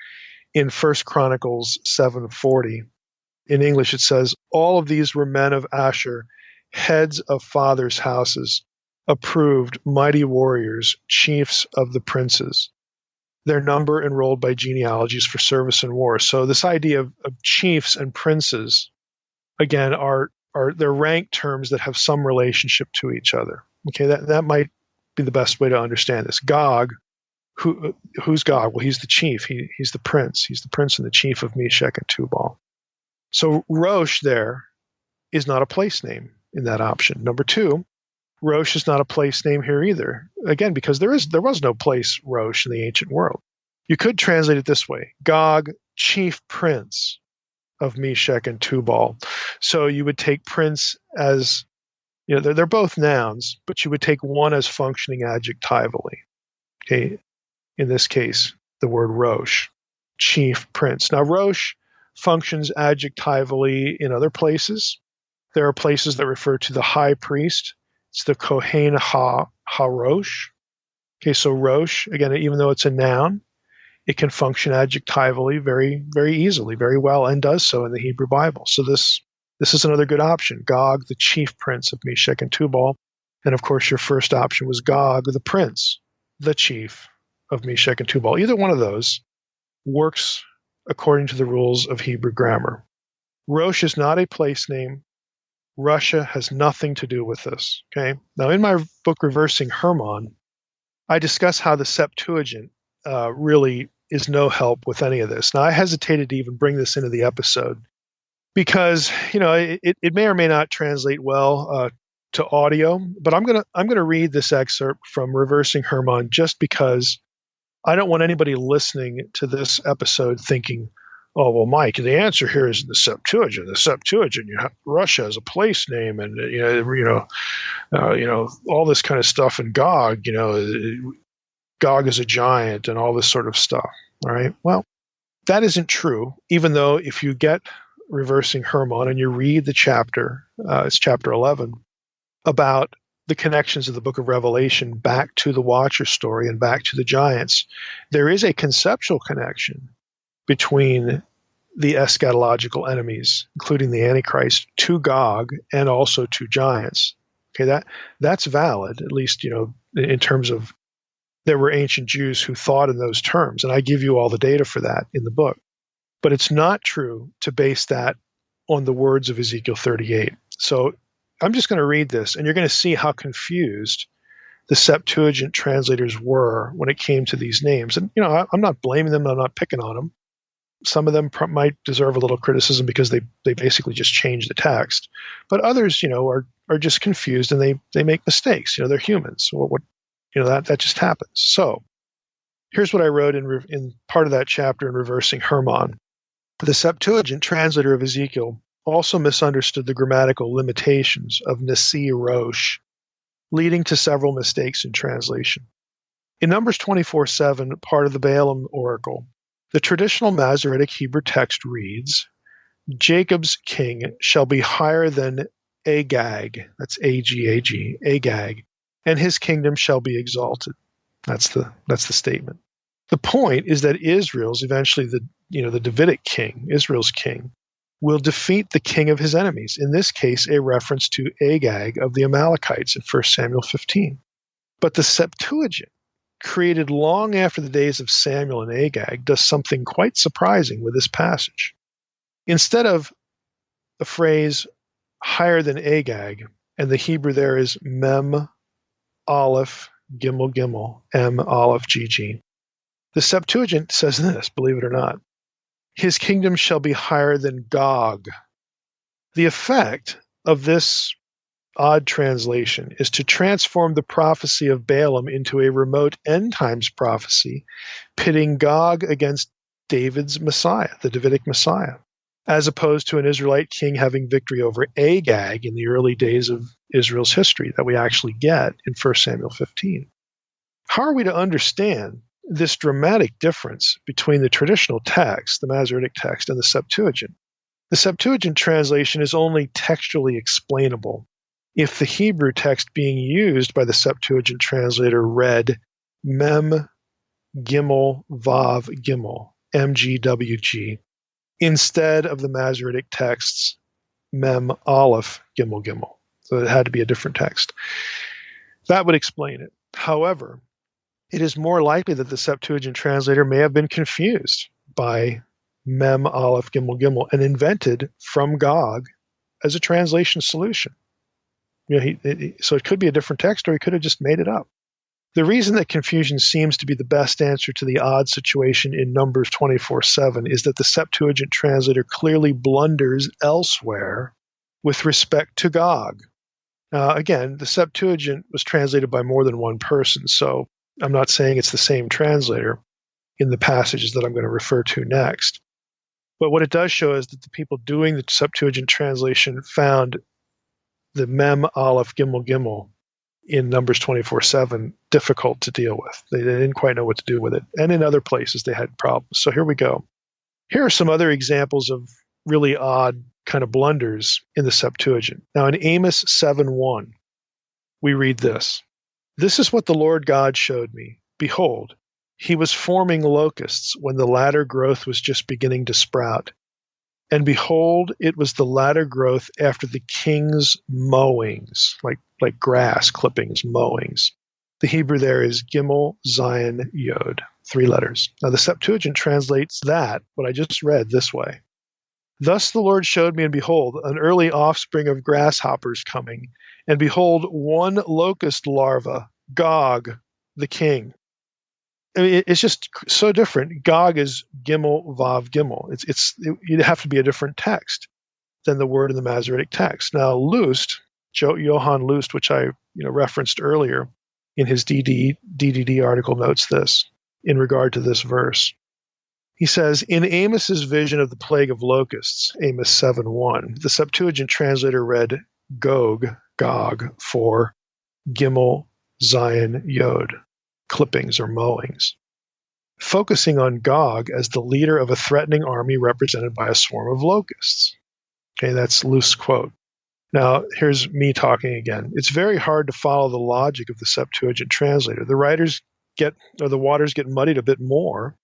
in 1 Chronicles 7:40. In English, it says, "All of these were men of Asher, heads of fathers' houses, approved, mighty warriors, chiefs of the princes. Their number enrolled by genealogies for service in war." So this idea of chiefs and princes, again, are they're ranked terms that have some relationship to each other. Okay, that might be the best way to understand this. Gog, who's Gog? Well, he's the chief. He's the prince. He's the prince and the chief of Meshech and Tubal. So Rosh there is not a place name in that option. Number two, Rosh is not a place name here either. Again, because there was no place Rosh in the ancient world. You could translate it this way: Gog, chief prince of Meshech and Tubal. So you would take prince as, they're both nouns, but you would take one as functioning adjectively. Okay, in this case, the word Rosh, chief prince. Now Rosh functions adjectively in other places. There are places that refer to the high priest. It's the Kohen HaRosh. Okay, so Rosh, again, even though it's a noun, it can function adjectively very, very easily, very well, and does so in the Hebrew Bible. So this is another good option. Gog, the chief prince of Meshech and Tubal. And of course, your first option was Gog, the prince, the chief of Meshech and Tubal. Either one of those works according to the rules of Hebrew grammar. Rosh is not a place name. Russia has nothing to do with this. Okay. Now, in my book, Reversing Hermon, I discuss how the Septuagint really is no help with any of this. Now, I hesitated to even bring this into the episode because, it may or may not translate well to audio, but I'm gonna read this excerpt from Reversing Hermon just because I don't want anybody listening to this episode thinking, oh, well, Mike, the answer here is in the Septuagint. The Septuagint, Russia as a place name, and all this kind of stuff. And Gog, Gog is a giant, and all this sort of stuff. All right. Well, that isn't true. Even though if you get Reversing Hermon and you read the chapter, it's chapter 11, about the connections of the book of Revelation back to the Watcher story and back to the giants, there is a conceptual connection between the eschatological enemies, including the Antichrist, to Gog and also to giants. Okay, that's valid, at least, in terms of there were ancient Jews who thought in those terms, and I give you all the data for that in the book. But it's not true to base that on the words of Ezekiel 38. So I'm just going to read this, and you're going to see how confused the Septuagint translators were when it came to these names. And, I'm not blaming them. I'm not picking on them. Some of them might deserve a little criticism because they basically just changed the text. But others, are just confused and they make mistakes. They're humans. That just happens. So here's what I wrote in part of that chapter in Reversing Hermon. The Septuagint translator of Ezekiel also misunderstood the grammatical limitations of Nasi Rosh, leading to several mistakes in translation. In Numbers 24:7, part of the Balaam oracle, the traditional Masoretic Hebrew text reads, Jacob's king shall be higher than Agag, that's A-G-A-G, Agag, and his kingdom shall be exalted. That's the statement. The point is that Israel's eventually the Davidic king, Israel's king, will defeat the king of his enemies. In this case, a reference to Agag of the Amalekites in 1 Samuel 15. But the Septuagint, created long after the days of Samuel and Agag, does something quite surprising with this passage. Instead of the phrase higher than Agag, and the Hebrew there is Mem, Aleph, Gimel, Gimel, M, Aleph, GG, the Septuagint says this, believe it or not, his kingdom shall be higher than Gog. The effect of this odd translation is to transform the prophecy of Balaam into a remote end times prophecy, pitting Gog against David's Messiah, the Davidic Messiah, as opposed to an Israelite king having victory over Agag in the early days of Israel's history that we actually get in 1 Samuel 15. How are we to understand this dramatic difference between the traditional text, the Masoretic text, and the Septuagint? The Septuagint translation is only textually explainable if the Hebrew text being used by the Septuagint translator read Mem, Gimel, Vav, Gimel, MGWG, instead of the Masoretic texts Mem, Aleph, Gimel, Gimel. So it had to be a different text. That would explain it. However, it is more likely that the Septuagint translator may have been confused by Mem, Aleph, Gimel, Gimel, and invented from Gog as a translation solution. So it could be a different text, or he could have just made it up. The reason that confusion seems to be the best answer to the odd situation in Numbers 24:7 is that the Septuagint translator clearly blunders elsewhere with respect to Gog. Again, the Septuagint was translated by more than one person, so I'm not saying it's the same translator in the passages that I'm going to refer to next. But what it does show is that the people doing the Septuagint translation found the Mem, Aleph, Gimel, Gimel in Numbers 24:7 difficult to deal with. They didn't quite know what to do with it. And in other places, they had problems. So here we go. Here are some other examples of really odd kind of blunders in the Septuagint. Now, in Amos 7:1, we read this. This is what the Lord God showed me. Behold, he was forming locusts when the latter growth was just beginning to sprout. And behold, it was the latter growth after the king's mowings, like grass clippings, mowings. The Hebrew there is Gimel, Zion, Yod. 3 letters. Now the Septuagint translates that, what I just read, this way. Thus the Lord showed me, and behold, an early offspring of grasshoppers coming, and behold, one locust larva, Gog, the king. I mean, it's just so different. Gog is Gimel, Vav, Gimel. You'd have to be a different text than the word in the Masoretic text. Now, Lust, Johann Lust, which I referenced earlier in his DDD article, notes this in regard to this verse. He says, in Amos's vision of the plague of locusts, Amos 7:1, the Septuagint translator read Gog for Gimel, Zion, Yod, clippings or mowings, focusing on Gog as the leader of a threatening army represented by a swarm of locusts. Okay, that's Lust's quote. Now, here's me talking again. It's very hard to follow the logic of the Septuagint translator. The waters get muddied a bit more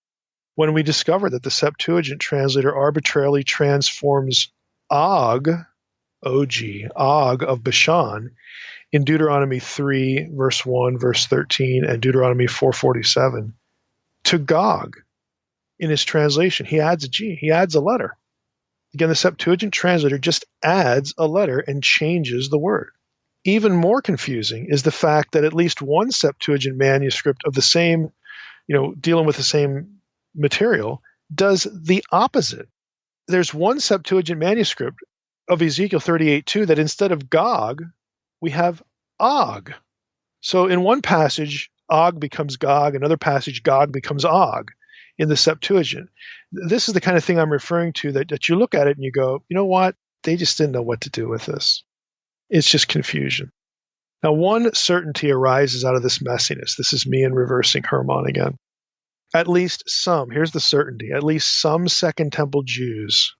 when we discover that the Septuagint translator arbitrarily transforms Og of Bashan, in Deuteronomy 3, verse 1, verse 13, and Deuteronomy 4:47, to Gog in his translation. He adds a G. He adds a letter. Again, the Septuagint translator just adds a letter and changes the word. Even more confusing is the fact that at least one Septuagint manuscript of the same, dealing with the same material, does the opposite. There's one Septuagint manuscript of Ezekiel 38:2 that instead of Gog, we have Og. So in one passage, Og becomes Gog. Another passage, Gog becomes Og in the Septuagint. This is the kind of thing I'm referring to, that you look at it and you go, you know what? They just didn't know what to do with this. It's just confusion. Now, one certainty arises out of this messiness. This is me in reversing Hermann again. At least some, here's the certainty, at least some Second Temple Jews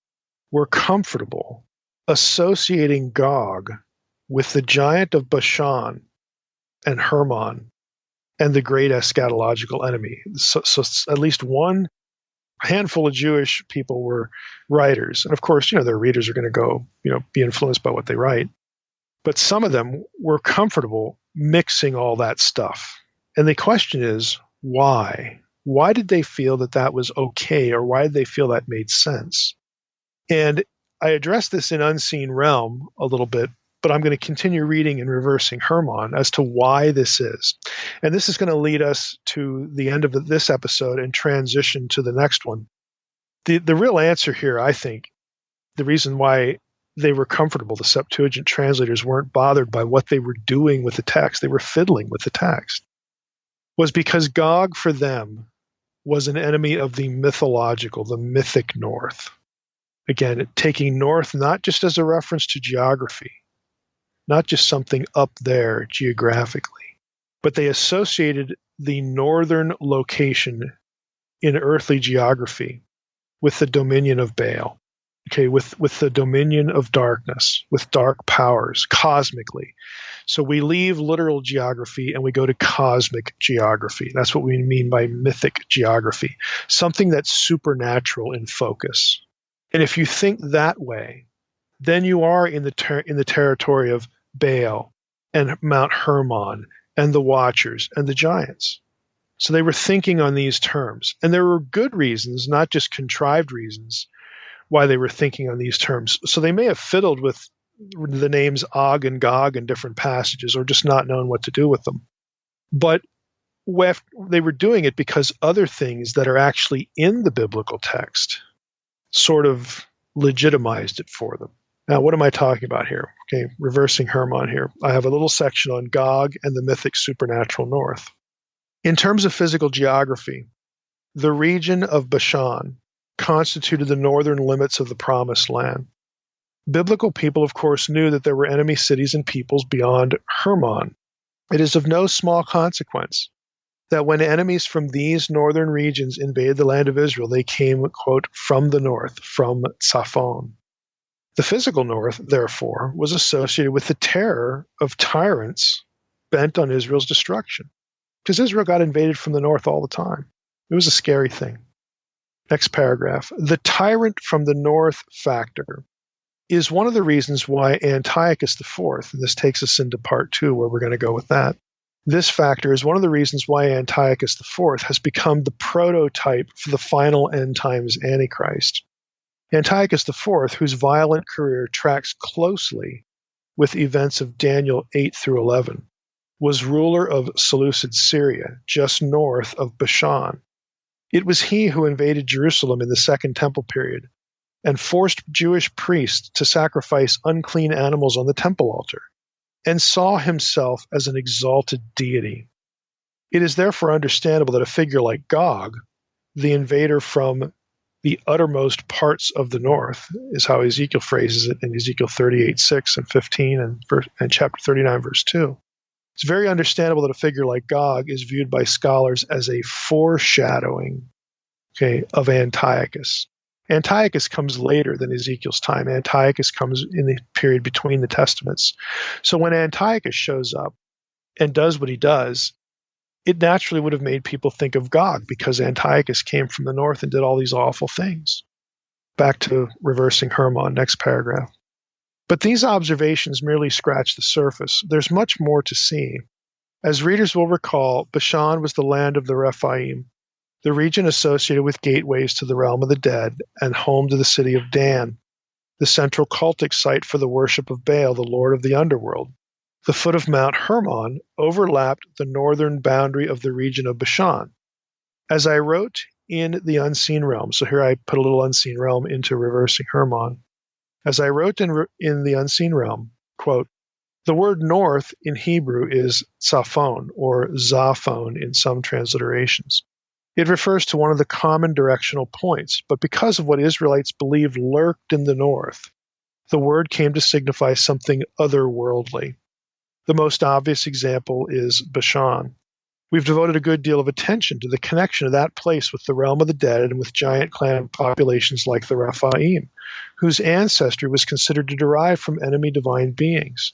were comfortable associating Gog with the giant of Bashan and Hermann and the great eschatological enemy. So at least one handful of Jewish people were writers. And of course, their readers are going to go, be influenced by what they write. But some of them were comfortable mixing all that stuff. And the question is, why? Why did they feel that was okay, or why did they feel that made sense? And I addressed this in Unseen Realm a little bit, but I'm going to continue reading and reversing Hermann as to why this is. And this is going to lead us to the end of this episode and transition to the next one. The real answer here, I think, the reason why they were comfortable, the Septuagint translators weren't bothered by what they were doing with the text, they were fiddling with the text, was because Gog for them was an enemy of the mythological, the mythic north. Again, taking north not just as a reference to geography, not just something up there geographically, but they associated the northern location in earthly geography with the dominion of Baal, with the dominion of darkness, with dark powers, cosmically. So we leave literal geography and we go to cosmic geography. That's what we mean by mythic geography, something that's supernatural in focus. And if you think that way, then you are in the territory of Baal and Mount Hermon and the Watchers and the giants. So they were thinking on these terms. And there were good reasons, not just contrived reasons, why they were thinking on these terms. So they may have fiddled with the names Og and Gog in different passages, or just not known what to do with them. But they were doing it because other things that are actually in the biblical text sort of legitimized it for them. Now, what am I talking about here? Okay, reversing Hermann here. I have a little section on Gog and the mythic supernatural north. In terms of physical geography, the region of Bashan constituted the northern limits of the Promised Land. Biblical people, of course, knew that there were enemy cities and peoples beyond Hermon. It is of no small consequence that when enemies from these northern regions invaded the land of Israel, they came, quote, from the north, from Tzaphon. The physical north, therefore, was associated with the terror of tyrants bent on Israel's destruction, because Israel got invaded from the north all the time. It was a scary thing. Next paragraph. The tyrant from the north factor is one of the reasons why Antiochus IV, and this takes us into part 2 where we're going to go with that, This factor is one of the reasons why Antiochus IV has become the prototype for the final end times Antichrist. Antiochus IV, whose violent career tracks closely with events of Daniel 8 through 11, was ruler of Seleucid Syria, just north of Bashan. It was he who invaded Jerusalem in the Second Temple period and forced Jewish priests to sacrifice unclean animals on the temple altar, and saw himself as an exalted deity. It is therefore understandable that a figure like Gog, the invader from the uttermost parts of the north, is how Ezekiel phrases it in Ezekiel 38:6 and 15 and chapter 39, verse 2. It's very understandable that a figure like Gog is viewed by scholars as a foreshadowing, of Antiochus. Antiochus comes later than Ezekiel's time. Antiochus comes in the period between the Testaments. So when Antiochus shows up and does what he does, it naturally would have made people think of Gog, because Antiochus came from the north and did all these awful things. Back to reversing Hermon, next paragraph. But these observations merely scratch the surface. There's much more to see. As readers will recall, Bashan was the land of the Rephaim, the region associated with gateways to the realm of the dead and home to the city of Dan, the central cultic site for the worship of Baal, the lord of the underworld. The foot of Mount Hermon overlapped the northern boundary of the region of Bashan. As I wrote in the unseen realm, so here I put a little unseen realm into reversing Hermon. As I wrote in the unseen realm, quote, the word north in Hebrew is tzaphon, or zaphon in some transliterations. It refers to one of the common directional points, but because of what Israelites believed lurked in the north, the word came to signify something otherworldly. The most obvious example is Bashan. We've devoted a good deal of attention to the connection of that place with the realm of the dead and with giant clan populations like the Rephaim, whose ancestry was considered to derive from enemy divine beings.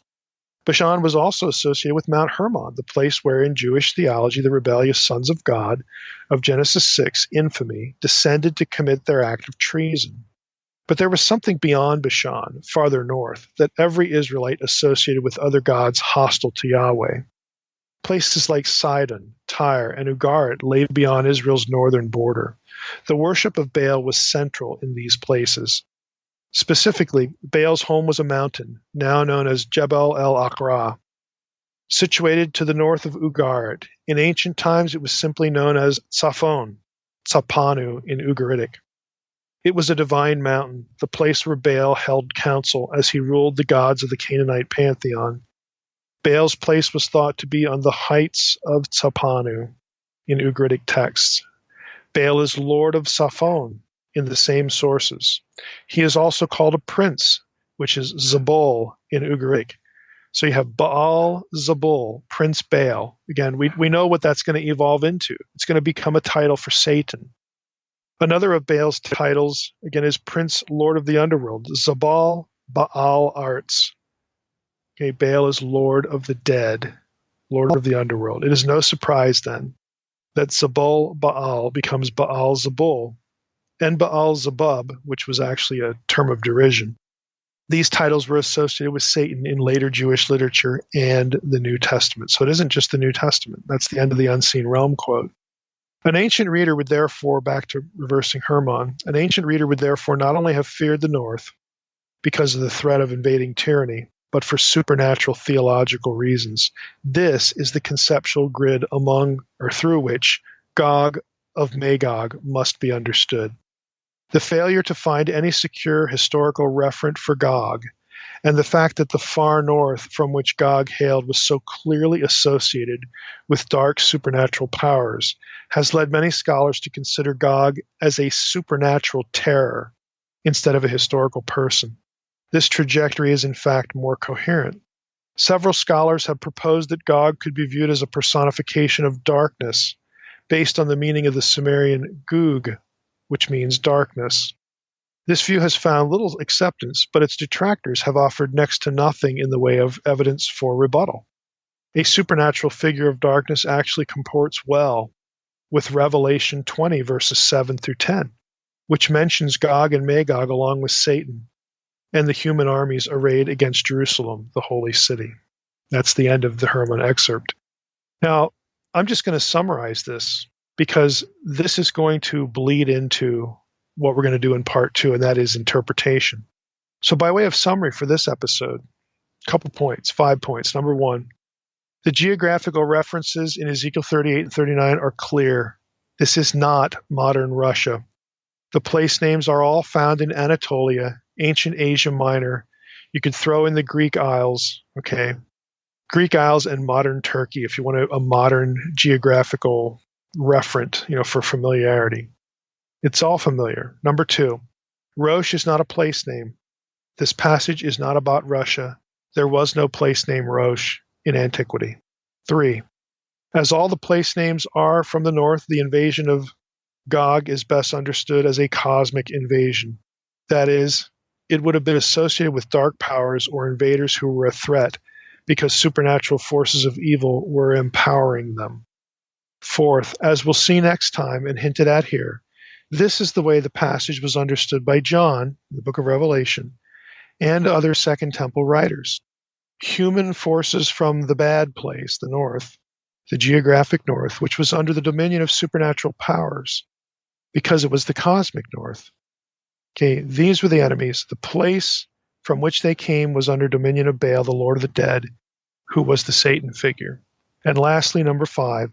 Bashan was also associated with Mount Hermon, the place where in Jewish theology the rebellious sons of God of Genesis 6, infamy, descended to commit their act of treason. But there was something beyond Bashan, farther north, that every Israelite associated with other gods hostile to Yahweh. Places like Sidon, Tyre, and Ugarit lay beyond Israel's northern border. The worship of Baal was central in these places. Specifically, Baal's home was a mountain, now known as Jebel el-Aqra, situated to the north of Ugarit. In ancient times, it was simply known as Tzaphon, Tzapanu in Ugaritic. It was a divine mountain, the place where Baal held council as he ruled the gods of the Canaanite pantheon. Baal's place was thought to be on the heights of Tzapanu in Ugaritic texts. Baal is lord of Tzaphon in the same sources. He is also called a prince, which is Zebul in Ugaritic. So you have Baal Zebul, Prince Baal. Again, we know what that's going to evolve into. It's going to become a title for Satan. Another of Baal's titles, again, is Prince Lord of the Underworld, Zabal Baal Arts. Okay, Baal is Lord of the Dead, Lord of the Underworld. It is no surprise then that Zabul Baal becomes Baal Zebul, and Baal Zebub, which was actually a term of derision. These titles were associated with Satan in later Jewish literature and the New Testament. So it isn't just the New Testament. That's the end of the unseen realm quote. An ancient reader would therefore, back to reversing Hermon, an ancient reader would therefore not only have feared the north because of the threat of invading tyranny, but for supernatural theological reasons. This is the conceptual grid among or through which Gog of Magog must be understood. The failure to find any secure historical referent for Gog, and the fact that the far north from which Gog hailed was so clearly associated with dark supernatural powers, has led many scholars to consider Gog as a supernatural terror instead of a historical person. This trajectory is in fact more coherent. Several scholars have proposed that Gog could be viewed as a personification of darkness, based on the meaning of the Sumerian Gug, which means darkness. This view has found little acceptance, but its detractors have offered next to nothing in the way of evidence for rebuttal. A supernatural figure of darkness actually comports well with Revelation 20, verses 7 through 10, which mentions Gog and Magog along with Satan and the human armies arrayed against Jerusalem, the holy city. That's the end of the Hermon excerpt. Now, I'm just going to summarize this because this is going to bleed into what we're going to do in part 2, and that is interpretation. So by way of summary for this episode, a couple points, 5 points. Number 1, the geographical references in Ezekiel 38 and 39 are clear. This is not modern Russia. The place names are all found in Anatolia, ancient Asia Minor. You could throw in the Greek Isles, okay? Greek Isles and modern Turkey if you want a modern geographical referent, for familiarity. It's all familiar. Number 2, Rosh is not a place name. This passage is not about Russia. There was no place name Rosh in antiquity. 3, as all the place names are from the north, the invasion of Gog is best understood as a cosmic invasion. That is, it would have been associated with dark powers or invaders who were a threat because supernatural forces of evil were empowering them. 4th, as we'll see next time and hinted at here, this is the way the passage was understood by John, in the book of Revelation, and other Second Temple writers. Human forces from the bad place, the north, the geographic north, which was under the dominion of supernatural powers, because it was the cosmic north. Okay, these were the enemies. The place from which they came was under dominion of Baal, the Lord of the dead, who was the Satan figure. And lastly, number 5,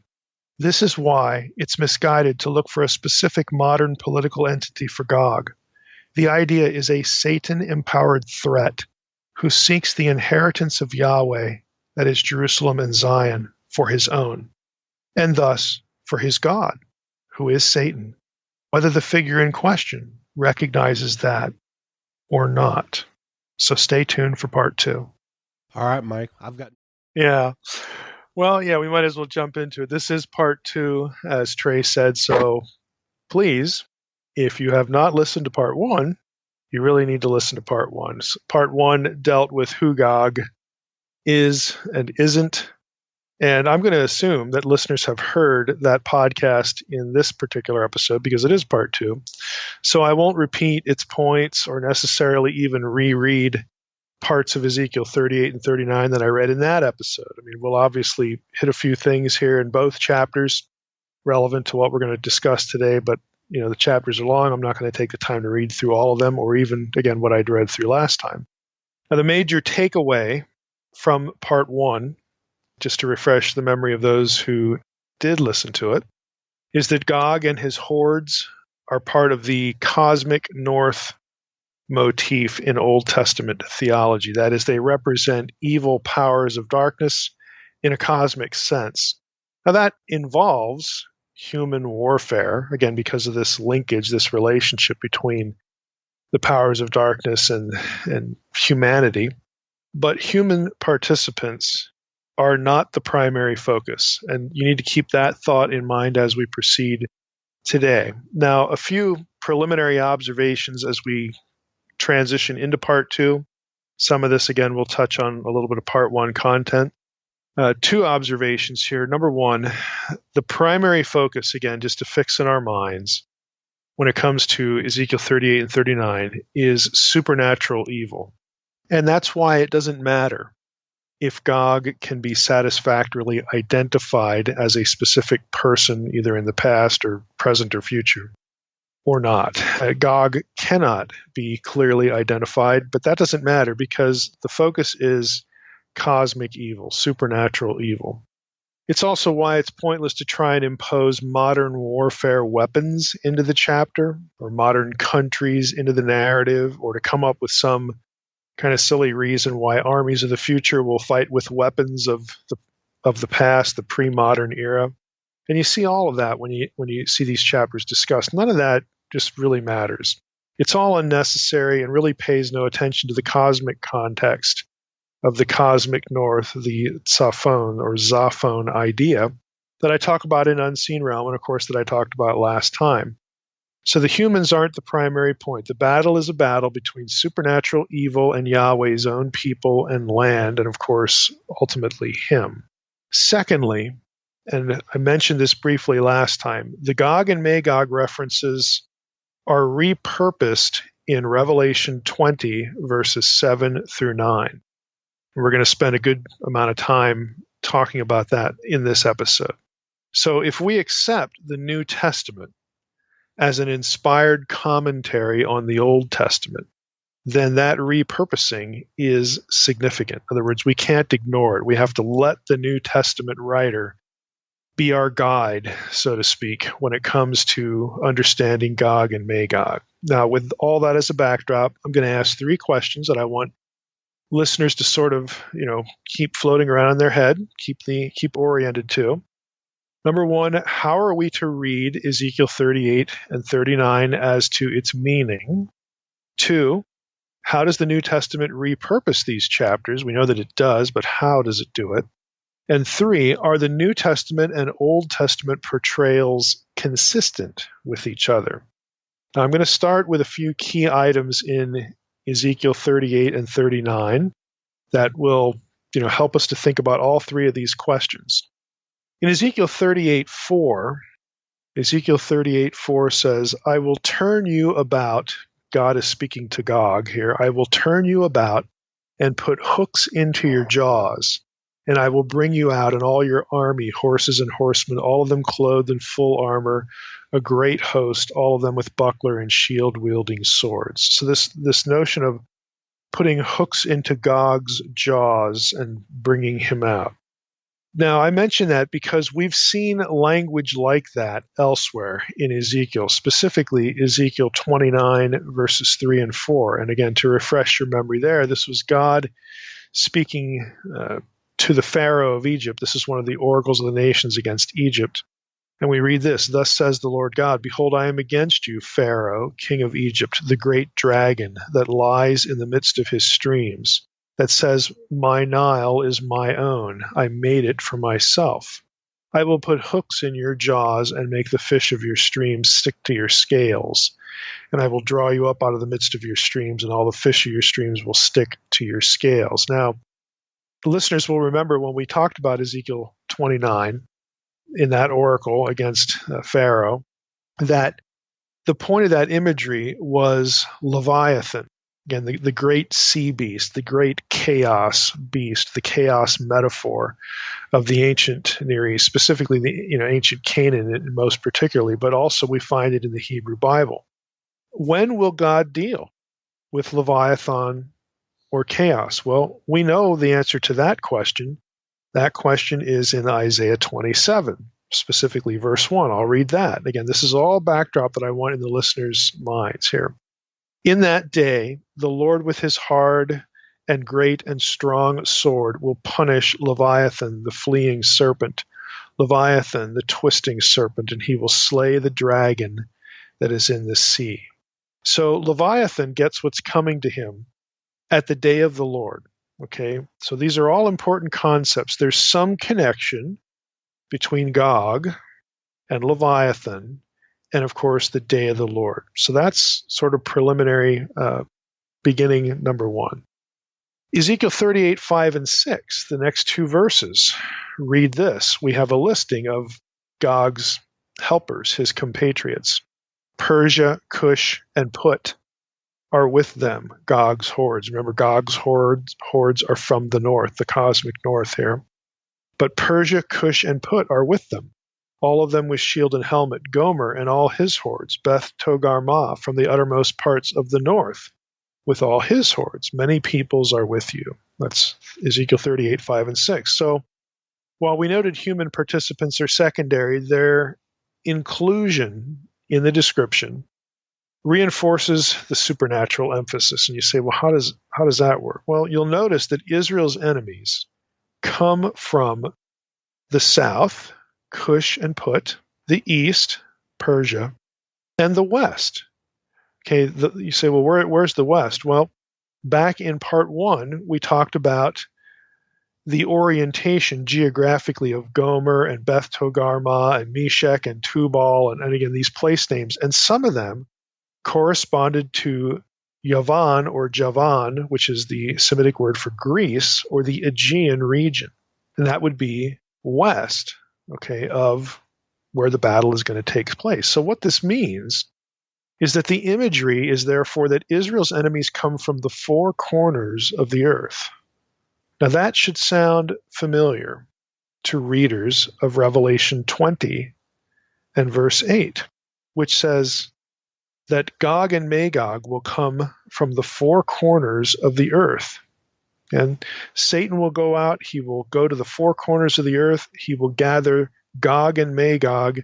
this is why it's misguided to look for a specific modern political entity for Gog. The idea is a Satan-empowered threat who seeks the inheritance of Yahweh, that is Jerusalem and Zion, for his own, and thus for his God, who is Satan, whether the figure in question recognizes that or not. So stay tuned for part 2. All right, Mike. Yeah. Well, yeah, we might as well jump into it. This is part 2, as Trey said, so please, if you have not listened to part 1, you really need to listen to part 1. Part 1 dealt with who Gog is and isn't, and I'm going to assume that listeners have heard that podcast in this particular episode because it is part 2. So I won't repeat its points or necessarily even reread parts of Ezekiel 38 and 39 that I read in that episode. I mean, we'll obviously hit a few things here in both chapters relevant to what we're going to discuss today, but the chapters are long. I'm not going to take the time to read through all of them or even, again, what I'd read through last time. Now, the major takeaway from part 1, just to refresh the memory of those who did listen to it, is that Gog and his hordes are part of the cosmic north motif in Old Testament theology. That is, they represent evil powers of darkness in a cosmic sense. Now, that involves human warfare, again, because of this linkage, this relationship between the powers of darkness and humanity. But human participants are not the primary focus, and you need to keep that thought in mind as we proceed today. Now, a few preliminary observations as we transition into part 2. Some of this, again, we'll touch on a little bit of part 1 content. 2 observations here. Number 1, the primary focus, again, just to fix in our minds, when it comes to Ezekiel 38 and 39, is supernatural evil. And that's why it doesn't matter if Gog can be satisfactorily identified as a specific person, either in the past or present or future, or not. Gog cannot be clearly identified, but that doesn't matter because the focus is cosmic evil, supernatural evil. It's also why it's pointless to try and impose modern warfare weapons into the chapter or modern countries into the narrative, or to come up with some kind of silly reason why armies of the future will fight with weapons of the past, the pre-modern era. And you see all of that when you see these chapters discussed. None of that just really matters. It's all unnecessary and really pays no attention to the cosmic context of the cosmic north, the Tsaphon or Zaphon idea that I talk about in Unseen Realm, and of course that I talked about last time. So the humans aren't the primary point. The battle is a battle between supernatural evil and Yahweh's own people and land, and of course, ultimately him. Secondly, and I mentioned this briefly last time, the Gog and Magog references are repurposed in Revelation 20, verses 7 through 9. We're going to spend a good amount of time talking about that in this episode. So if we accept the New Testament as an inspired commentary on the Old Testament, then that repurposing is significant. In other words, we can't ignore it. We have to let the New Testament writer be our guide, so to speak, when it comes to understanding Gog and Magog. Now, with all that as a backdrop, I'm going to ask 3 questions that I want listeners to sort of, keep floating around in their head, keep oriented to. Number 1, how are we to read Ezekiel 38 and 39 as to its meaning? 2, how does the New Testament repurpose these chapters? We know that it does, but how does it do it? And 3, are the New Testament and Old Testament portrayals consistent with each other? Now, I'm going to start with a few key items in Ezekiel 38 and 39 that will, help us to think about all 3 of these questions. In Ezekiel 38:4, Ezekiel 38:4 says, I will turn you about. God is speaking to Gog here. I will turn you about and put hooks into your jaws, and I will bring you out and all your army, horses and horsemen, all of them clothed in full armor, a great host, all of them with buckler and shield-wielding swords. So this notion of putting hooks into Gog's jaws and bringing him out. Now, I mention that because we've seen language like that elsewhere in Ezekiel, specifically Ezekiel 29, verses 3 and 4. And again, to refresh your memory there, this was God speaking to the Pharaoh of Egypt. This is one of the oracles of the nations against Egypt. And we read this, Thus says the Lord God, Behold, I am against you, Pharaoh, king of Egypt, the great dragon that lies in the midst of his streams, that says, My Nile is my own. I made it for myself. I will put hooks in your jaws and make the fish of your streams stick to your scales. And I will draw you up out of the midst of your streams, and all the fish of your streams will stick to your scales. Now, the listeners will remember when we talked about Ezekiel 29 in that oracle against Pharaoh, that the point of that imagery was Leviathan. Again, the great sea beast, the great chaos beast, the chaos metaphor of the ancient Near East, specifically the ancient Canaan most particularly, but also we find it in the Hebrew Bible. When will God deal with Leviathan or chaos? Well, we know the answer to that question. That question is in Isaiah 27, specifically verse 1. I'll read that. Again, this is all backdrop that I want in the listeners' minds here. In that day, the Lord with his hard and great and strong sword will punish Leviathan, the fleeing serpent, Leviathan, the twisting serpent, and he will slay the dragon that is in the sea. So Leviathan gets what's coming to him at the day of the Lord. Okay, so these are all important concepts. There's some connection between Gog and Leviathan, and of course the day of the Lord. So that's sort of preliminary beginning number 1. Ezekiel 38, 5 and 6, the next 2 verses, read this. We have a listing of Gog's helpers, his compatriots. Persia, Cush, and Put are with them, Gog's hordes. Remember, Gog's hordes are from the north, the cosmic north here. But Persia, Cush, and Put are with them, all of them with shield and helmet, Gomer and all his hordes, Beth Togarmah from the uttermost parts of the north, with all his hordes. Many peoples are with you. That's Ezekiel 38, 5 and 6. So while we noted human participants are secondary, their inclusion in the description reinforces the supernatural emphasis. And you say, well, how does that work? Well, you'll notice that Israel's enemies come from the south, Cush and Put, the east, Persia, and the west. Okay, you say, well, where's the west? Well, back in part 1, we talked about the orientation geographically of Gomer and Beth Togarmah and Meshech and Tubal and again, these place names. And some of them corresponded to Yavan or Javan, which is the Semitic word for Greece, or the Aegean region. And that would be west, okay, of where the battle is going to take place. So what this means is that the imagery is therefore that Israel's enemies come from the 4 corners of the earth. Now that should sound familiar. to readers of Revelation 20 and verse 8, which says that Gog and Magog will come from the four corners of the earth. And Satan will go out, he will go to the four corners of the earth, he will gather Gog and Magog,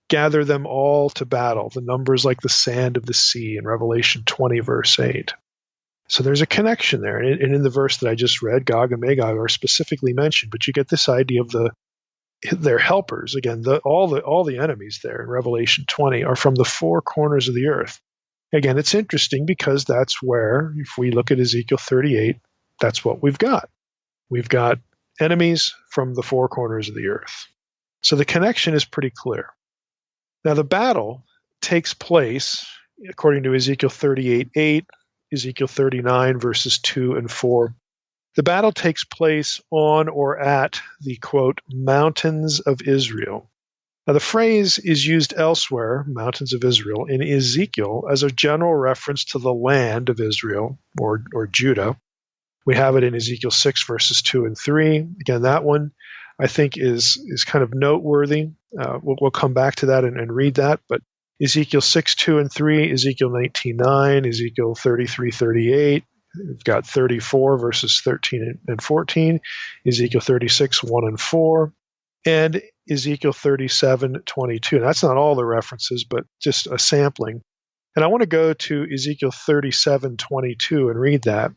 gather them all to battle. The numbers like the sand of the sea in Revelation 20, verse 8. So there's a connection there. And in the verse that I just read, Gog and Magog are specifically mentioned, but you get this idea of their helpers. Again, all the enemies there in Revelation 20 are from the four corners of the earth. Again, it's interesting because that's where, if we look at Ezekiel 38, that's what we've got. We've got enemies from the four corners of the earth. So the connection is pretty clear. Now the battle takes place, according to Ezekiel 38:8, Ezekiel 39, verses 2 and 4. The battle takes place on or at the, quote, mountains of Israel. Now, the phrase is used elsewhere, mountains of Israel, in Ezekiel as a general reference to the land of Israel or Judah. We have it in Ezekiel 6, verses 2 and 3. Again, that one I think is kind of noteworthy. We'll come back to that and read that. But Ezekiel 6, 2 and 3, Ezekiel 19:9, Ezekiel 33:38. We've got 34, verses 13 and 14, Ezekiel 36, 1 and 4. And Ezekiel 37:22. And that's not all the references, but just a sampling. And I want to go to Ezekiel 37:22 and read that.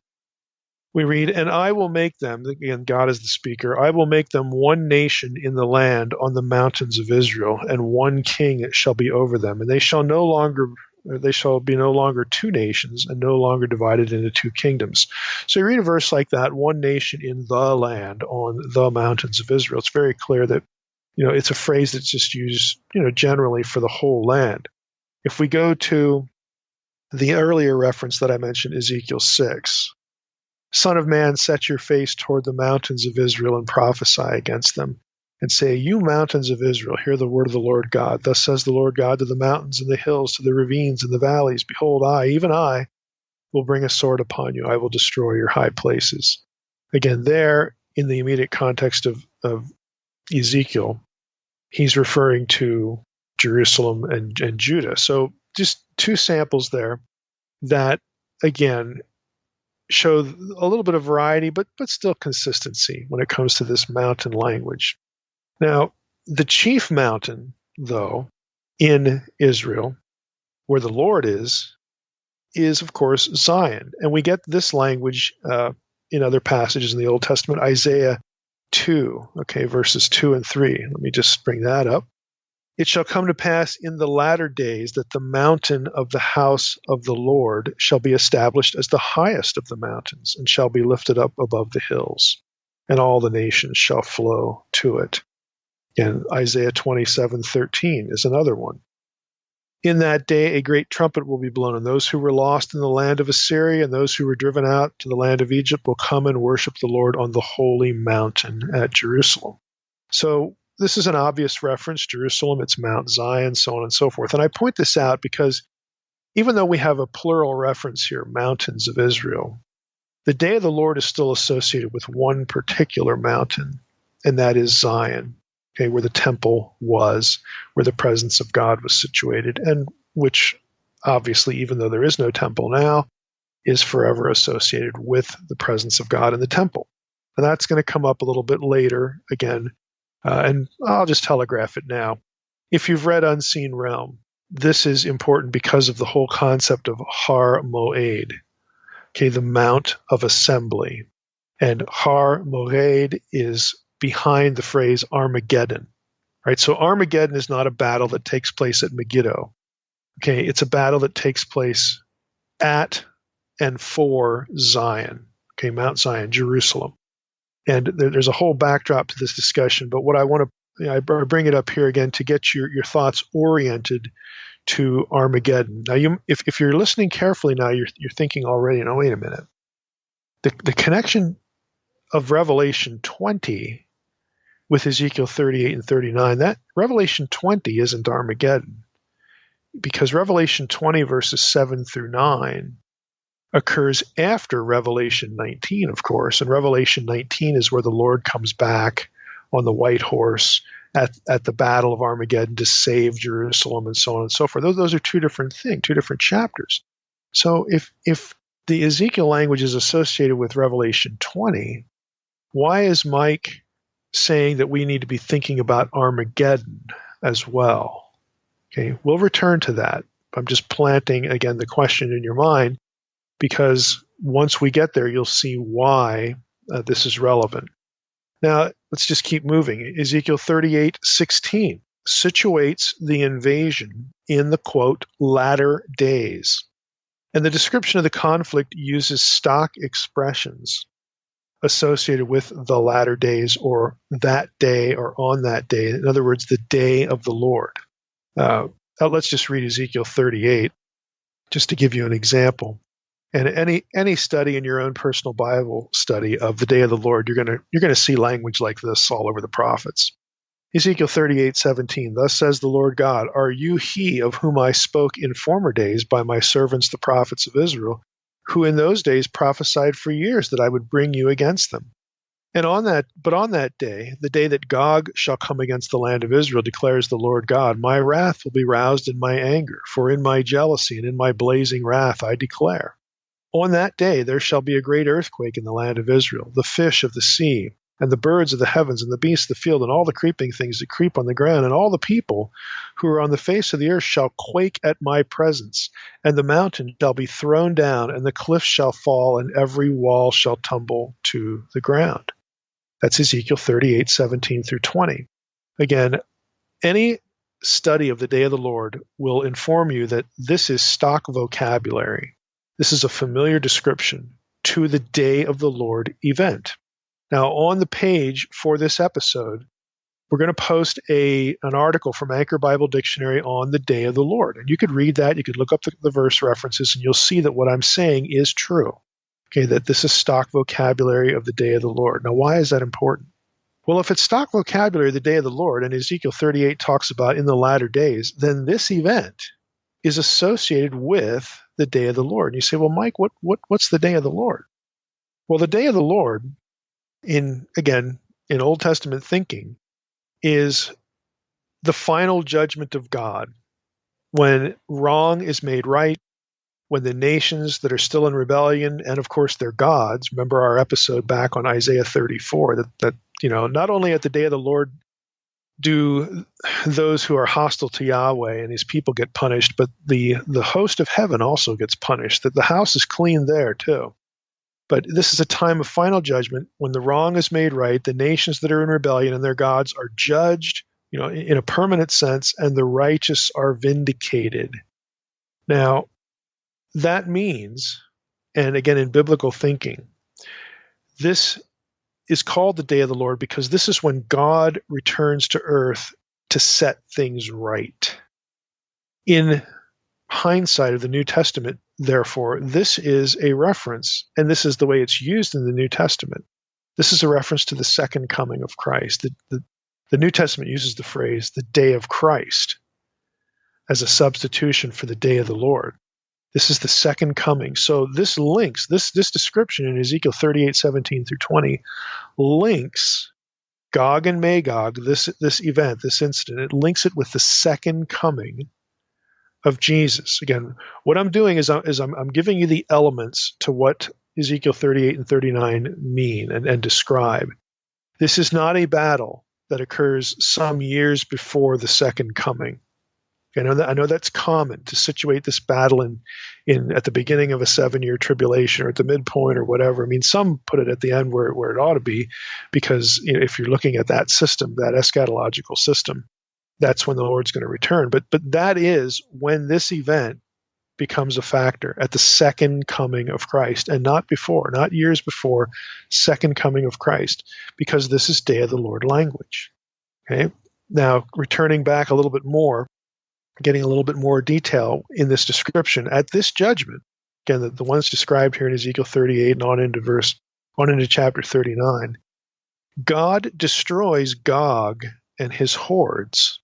We read, "And I will make them," again, God is the speaker, "I will make them one nation in the land on the mountains of Israel, and one king shall be over them. And they shall be no longer two nations, and no longer divided into two kingdoms." So you read a verse like that, one nation in the land on the mountains of Israel. It's very clear that, it's a phrase that's just used, generally for the whole land. If we go to the earlier reference that I mentioned, Ezekiel 6, "Son of man, set your face toward the mountains of Israel and prophesy against them, and say, you mountains of Israel, hear the word of the Lord God. Thus says the Lord God to the mountains and the hills, to the ravines and the valleys, behold, I, even I, will bring a sword upon you. I will destroy your high places." Again, there, in the immediate context of Ezekiel, he's referring to Jerusalem and Judah. So just two samples there that, again, show a little bit of variety, but still consistency when it comes to this mountain language. Now, the chief mountain, though, in Israel, where the Lord is of course Zion. And we get this language in other passages in the Old Testament, Isaiah 2, verses 2 and 3. Let me just bring that up. "It shall come to pass in the latter days that the mountain of the house of the Lord shall be established as the highest of the mountains, and shall be lifted up above the hills, and all the nations shall flow to it." And Isaiah 27:13 is another one. "In that day a great trumpet will be blown, and those who were lost in the land of Assyria and those who were driven out to the land of Egypt will come and worship the Lord on the holy mountain at Jerusalem." So this is an obvious reference, Jerusalem, it's Mount Zion, so on and so forth. And I point this out because even though we have a plural reference here, mountains of Israel, the day of the Lord is still associated with one particular mountain, and that is Zion, where the temple was, where the presence of God was situated, and which obviously, even though there is no temple now, is forever associated with the presence of God in the temple. And that's going to come up a little bit later again. And I'll just telegraph it now. If you've read Unseen Realm, this is important because of the whole concept of Har Moed, the Mount of Assembly. And Har Moed is behind the phrase Armageddon, right? So Armageddon is not a battle that takes place at Megiddo. It's a battle that takes place at and for Zion, Mount Zion, Jerusalem. And there's a whole backdrop to this discussion, but what I want to, I bring it up here again to get your thoughts oriented to Armageddon. Now, if you're listening carefully now, you're thinking already, no, wait a minute. The connection of Revelation 20 with Ezekiel 38 and 39, that Revelation 20 isn't Armageddon, because Revelation 20 verses 7 through 9 occurs after Revelation 19, of course, and Revelation 19 is where the Lord comes back on the white horse at the Battle of Armageddon to save Jerusalem and so on and so forth. Those are two different things, two different chapters. So if the Ezekiel language is associated with Revelation 20, why is Mike saying that we need to be thinking about Armageddon as well? Okay, we'll return to that. I'm just planting, again, the question in your mind, because once we get there, you'll see why this is relevant. Now, let's just keep moving. Ezekiel 38:16 situates the invasion in the, quote, latter days. And the description of the conflict uses stock expressions associated with the latter days, or that day, or on that day. In other words, the day of the Lord. Let's just read Ezekiel 38, just to give you an example. And any study in your own personal Bible study of the day of the Lord, you're gonna see language like this all over the prophets. Ezekiel 38:17, thus says the Lord God, are you he of whom I spoke in former days by my servants the prophets of Israel, who in those days prophesied for years that I would bring you against them? And on that day, the day that Gog shall come against the land of Israel, declares the Lord God, my wrath will be roused in my anger, for in my jealousy and in my blazing wrath I declare. On that day there shall be a great earthquake in the land of Israel. The fish of the sea, and the birds of the heavens, and the beasts of the field, and all the creeping things that creep on the ground, and all the people who are on the face of the earth shall quake at my presence. And the mountain shall be thrown down, and the cliffs shall fall, and every wall shall tumble to the ground. That's Ezekiel 38:17 through 20. Again, any study of the day of the Lord will inform you that this is stock vocabulary. This is a familiar description to the day of the Lord event. Now, on the page for this episode, we're going to post an article from Anchor Bible Dictionary on the day of the Lord. And you could read that, you could look up the verse references, and you'll see that what I'm saying is true. Okay, that this is stock vocabulary of the day of the Lord. Now, why is that important? Well, if it's stock vocabulary of the day of the Lord, and Ezekiel 38 talks about in the latter days, then this event is associated with the day of the Lord. And you say, well, Mike, what's the day of the Lord? Well, the day of the Lord, in Old Testament thinking, is the final judgment of God, when wrong is made right, when the nations that are still in rebellion, and of course they're gods. Remember our episode back on Isaiah 34, that not only at the day of the Lord do those who are hostile to Yahweh and his people get punished, but the host of heaven also gets punished, that the house is clean there too. But this is a time of final judgment when the wrong is made right, the nations that are in rebellion and their gods are judged, in a permanent sense, and the righteous are vindicated. Now, that means, and again in biblical thinking, this is called the day of the Lord because this is when God returns to earth to set things right. In hindsight of the New Testament, therefore, this is a reference, and this is the way it's used in the New Testament. This is a reference to the second coming of Christ. The New Testament uses the phrase, the day of Christ, as a substitution for the day of the Lord. This is the second coming. So this links, this description in Ezekiel 38:17 through 20, links Gog and Magog, this event, this incident, it links it with the second coming of Jesus. Again, what I'm doing is I'm giving you the elements to what Ezekiel 38 and 39 mean and describe. This is not a battle that occurs some years before the second coming. I know that's common to situate this battle in at the beginning of a 7-year tribulation or at the midpoint or whatever. I mean, some put it at the end where it ought to be, because if you're looking at that system, that eschatological system, that's when the Lord's going to return. But that is when this event becomes a factor, at the second coming of Christ, and not before, not years before, second coming of Christ, because this is day of the Lord language. Okay. Now, returning back a little bit more, getting a little bit more detail in this description, at this judgment, again, the ones described here in Ezekiel 38 and on into chapter 39, God destroys Gog and his hordes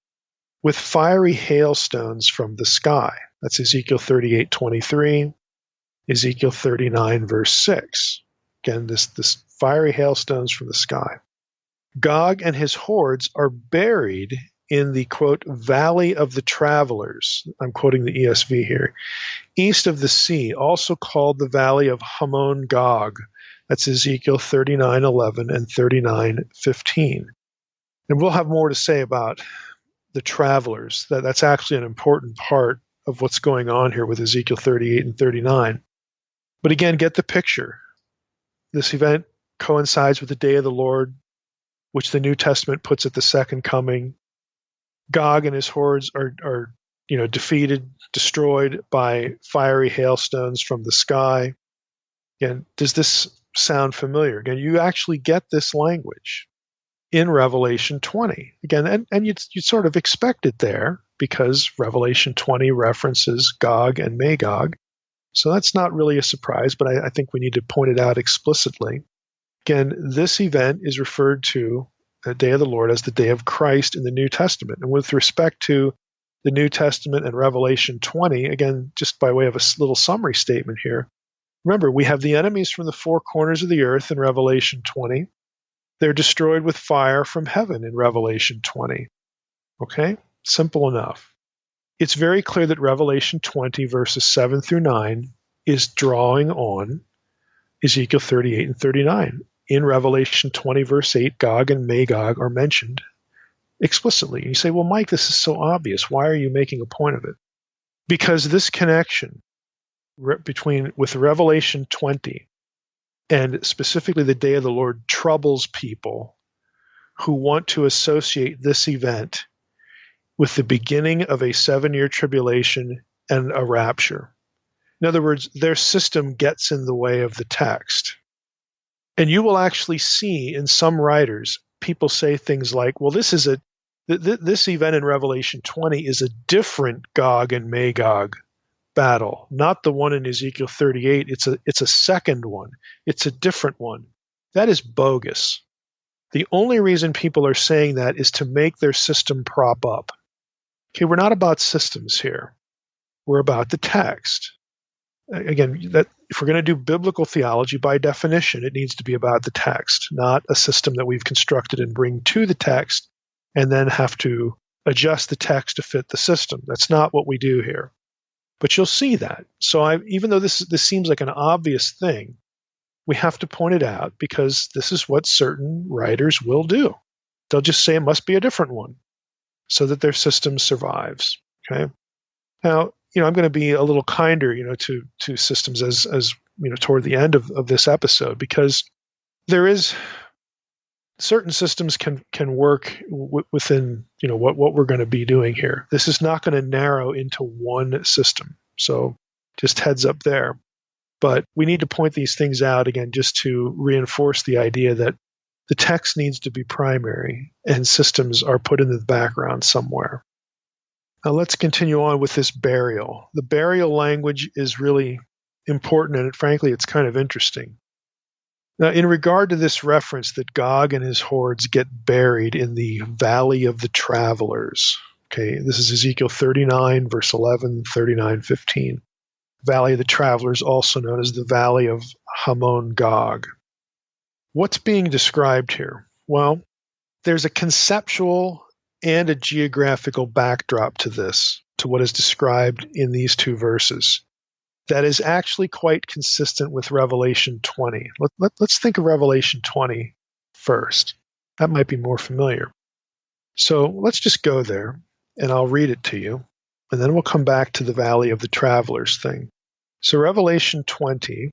with fiery hailstones from the sky. That's Ezekiel 38:23, Ezekiel 39 verse 6. Again, this fiery hailstones from the sky. Gog and his hordes are buried in the, quote, valley of the travelers. I'm quoting the ESV here. East of the sea, also called the valley of Hamon Gog. That's Ezekiel 39:11 and 39:15. And we'll have more to say about the travelers. That's actually an important part of what's going on here with Ezekiel 38 and 39. But again, get the picture. This event coincides with the day of the Lord, which the New Testament puts at the second coming. Gog and his hordes are defeated, destroyed by fiery hailstones from the sky. Again, does this sound familiar? Again, you actually get this language in Revelation 20. Again, and you sort of expect it there because Revelation 20 references Gog and Magog. So that's not really a surprise, but I think we need to point it out explicitly. Again, this event is referred to, the day of the Lord, as the day of Christ in the New Testament. And with respect to the New Testament and Revelation 20, again, just by way of a little summary statement here, remember, we have the enemies from the four corners of the earth in Revelation 20. They're destroyed with fire from heaven in Revelation 20. Okay? Simple enough. It's very clear that Revelation 20, verses 7 through 9, is drawing on Ezekiel 38 and 39. In Revelation 20, verse 8, Gog and Magog are mentioned explicitly. And you say, well, Mike, this is so obvious. Why are you making a point of it? Because this connection with Revelation 20 and specifically the day of the Lord troubles people who want to associate this event with the beginning of a 7-year tribulation and a rapture. In other words, their system gets in the way of the text. And you will actually see in some writers, people say things like, well, this event in Revelation 20 is a different Gog and Magog battle, not the one in Ezekiel 38. It's a second one. It's a different one. That is bogus. The only reason people are saying that is to make their system prop up. Okay, we're not about systems here. We're about the text. Again, that if we're going to do biblical theology, by definition, it needs to be about the text, not a system that we've constructed and bring to the text and then have to adjust the text to fit the system. That's not what we do here. But you'll see that. So even though this seems like an obvious thing, we have to point it out because this is what certain writers will do. They'll just say it must be a different one so that their system survives. Okay. Now, I'm going to be a little kinder, to systems as toward the end of this episode, because there is certain systems can work within, what we're going to be doing here. This is not going to narrow into one system. So just heads up there. But we need to point these things out again, just to reinforce the idea that the text needs to be primary and systems are put in the background somewhere. Now let's continue on with this burial. The burial language is really important, and frankly, it's kind of interesting. Now, in regard to this reference that Gog and his hordes get buried in the valley of the travelers, okay, this is Ezekiel 39, verse 11, 39:15. Valley of the travelers, also known as the valley of Hamon Gog. What's being described here? Well, there's a conceptual and a geographical backdrop to this, to what is described in these two verses, that is actually quite consistent with Revelation 20. Let's think of Revelation 20 first. That might be more familiar. So let's just go there, and I'll read it to you, and then we'll come back to the Valley of the Travelers thing. So Revelation 20,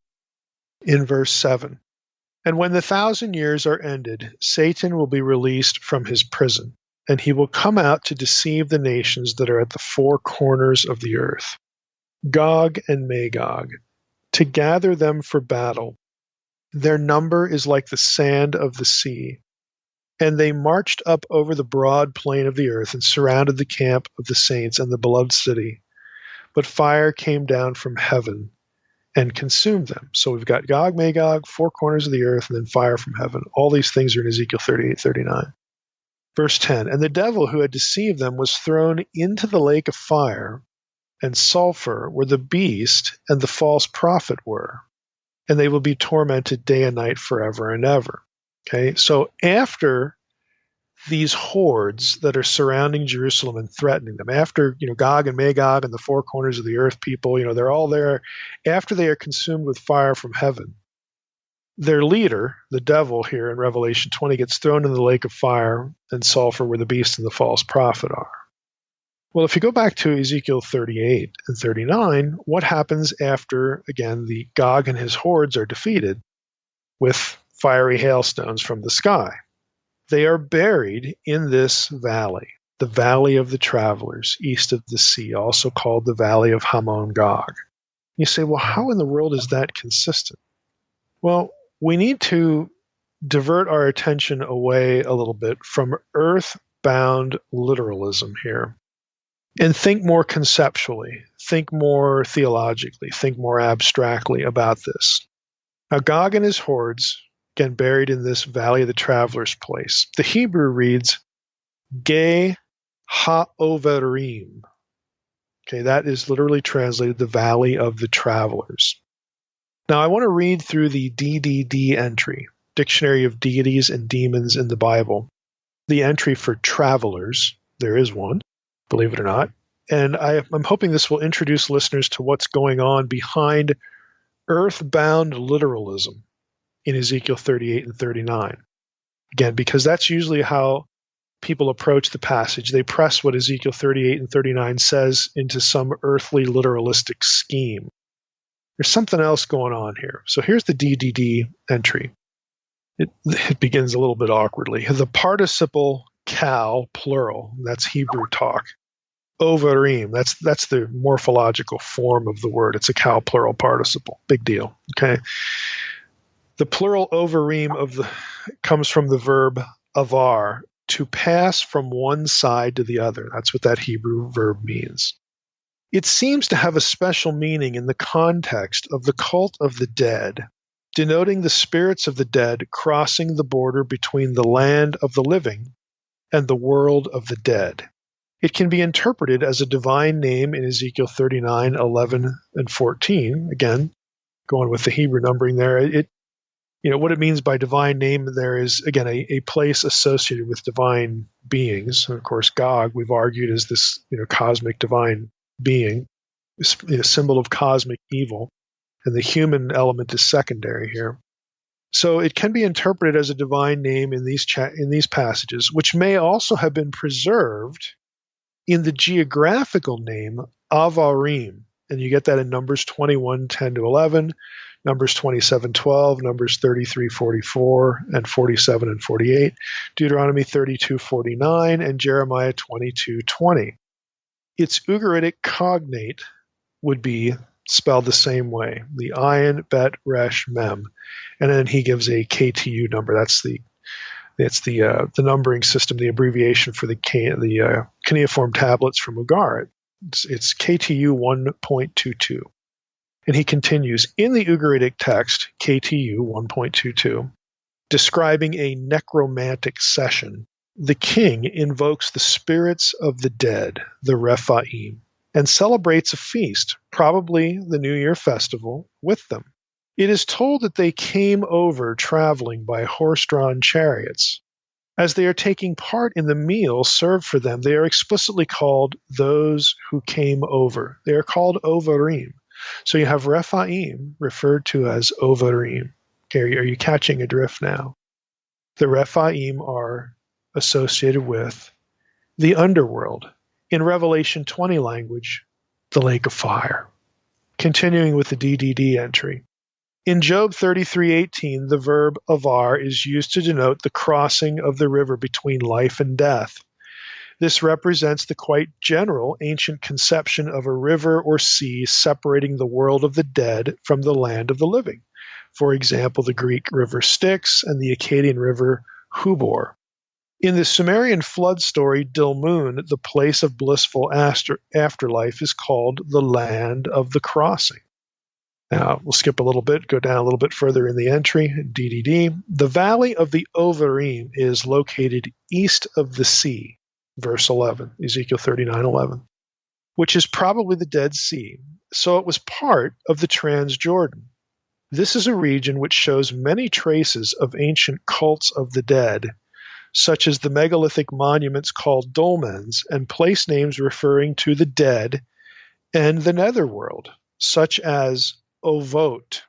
in verse 7. And when the 1,000 years are ended, Satan will be released from his prison, and he will come out to deceive the nations that are at the four corners of the earth, Gog and Magog, to gather them for battle. Their number is like the sand of the sea. And they marched up over the broad plain of the earth and surrounded the camp of the saints and the beloved city. But fire came down from heaven and consumed them. So we've got Gog, Magog, four corners of the earth, and then fire from heaven. All these things are in Ezekiel 38, 39. Verse 10, and the devil who had deceived them was thrown into the lake of fire and sulfur, where the beast and the false prophet were, and they will be tormented day and night forever and ever. Okay, so after these hordes that are surrounding Jerusalem and threatening them. After, Gog and Magog and the four corners of the earth people, they're all there. After they are consumed with fire from heaven, their leader, the devil here in Revelation 20, gets thrown in the lake of fire and sulfur where the beast and the false prophet are. Well, if you go back to Ezekiel 38 and 39, what happens after, again, the Gog and his hordes are defeated with fiery hailstones from the sky? They are buried in this valley, the Valley of the Travelers, east of the sea, also called the Valley of Hamon Gog. You say, well, how in the world is that consistent? Well, we need to divert our attention away a little bit from earth-bound literalism here and think more conceptually, think more theologically, think more abstractly about this. Now, Gog and his hordes, again, buried in this Valley of the Travelers place. The Hebrew reads, Ge Ha-Overim. Okay, that is literally translated the Valley of the Travelers. Now, I want to read through the DDD entry, Dictionary of Deities and Demons in the Bible, the entry for travelers. There is one, believe it or not. And I'm hoping this will introduce listeners to what's going on behind earthbound literalism in Ezekiel 38 and 39. Again, because that's usually how people approach the passage. They press what Ezekiel 38 and 39 says into some earthly literalistic scheme. There's something else going on here. So here's the DDD entry. It begins a little bit awkwardly. The participle kal, plural, that's Hebrew talk. Overim, that's the morphological form of the word. It's a kal plural participle. Big deal. Okay. The plural overim comes from the verb avar, to pass from one side to the other. That's what that Hebrew verb means. It seems to have a special meaning in the context of the cult of the dead, denoting the spirits of the dead crossing the border between the land of the living and the world of the dead. It can be interpreted as a divine name in Ezekiel 39, 11, and 14. Again, going with the Hebrew numbering there, what it means by divine name there is, again, a place associated with divine beings. And of course, Gog, we've argued, is this cosmic divine being, a symbol of cosmic evil, and the human element is secondary here. So it can be interpreted as a divine name in these passages, which may also have been preserved in the geographical name Avarim, and you get that in Numbers 21, 10 to 11, Numbers 27, 12, Numbers 33, 44, and 47 and 48, Deuteronomy 32, 49, and Jeremiah 22, 20. Its Ugaritic cognate would be spelled the same way, the ayin, bet, resh, mem, and then he gives a KTU number. That's the numbering system, the abbreviation for the cuneiform tablets from Ugarit. It's KTU 1.22. And he continues, in the Ugaritic text, KTU 1.22, describing a necromantic session, the king invokes the spirits of the dead, the Rephaim, and celebrates a feast, probably the New Year festival, with them. It is told that they came over traveling by horse-drawn chariots. As they are taking part in the meal served for them, they are explicitly called those who came over. They are called Overim. So you have Rephaim referred to as Overim. Okay, are you catching a drift now? The Rephaim are associated with the underworld. In Revelation 20 language, the lake of fire. Continuing with the DDD entry. In Job 33:18, the verb avar is used to denote the crossing of the river between life and death. This represents the quite general ancient conception of a river or sea separating the world of the dead from the land of the living. For example, the Greek river Styx and the Akkadian river Hubor. In the Sumerian flood story, Dilmun, the place of blissful afterlife, is called the land of the crossing. Now, we'll skip a little bit, go down a little bit further in the entry, DDD. The valley of the Overim is located east of the sea, verse 11, Ezekiel 39:11, which is probably the Dead Sea, so it was part of the Transjordan. This is a region which shows many traces of ancient cults of the dead, such as the megalithic monuments called dolmens, and place names referring to the dead and the netherworld, such as Ovot.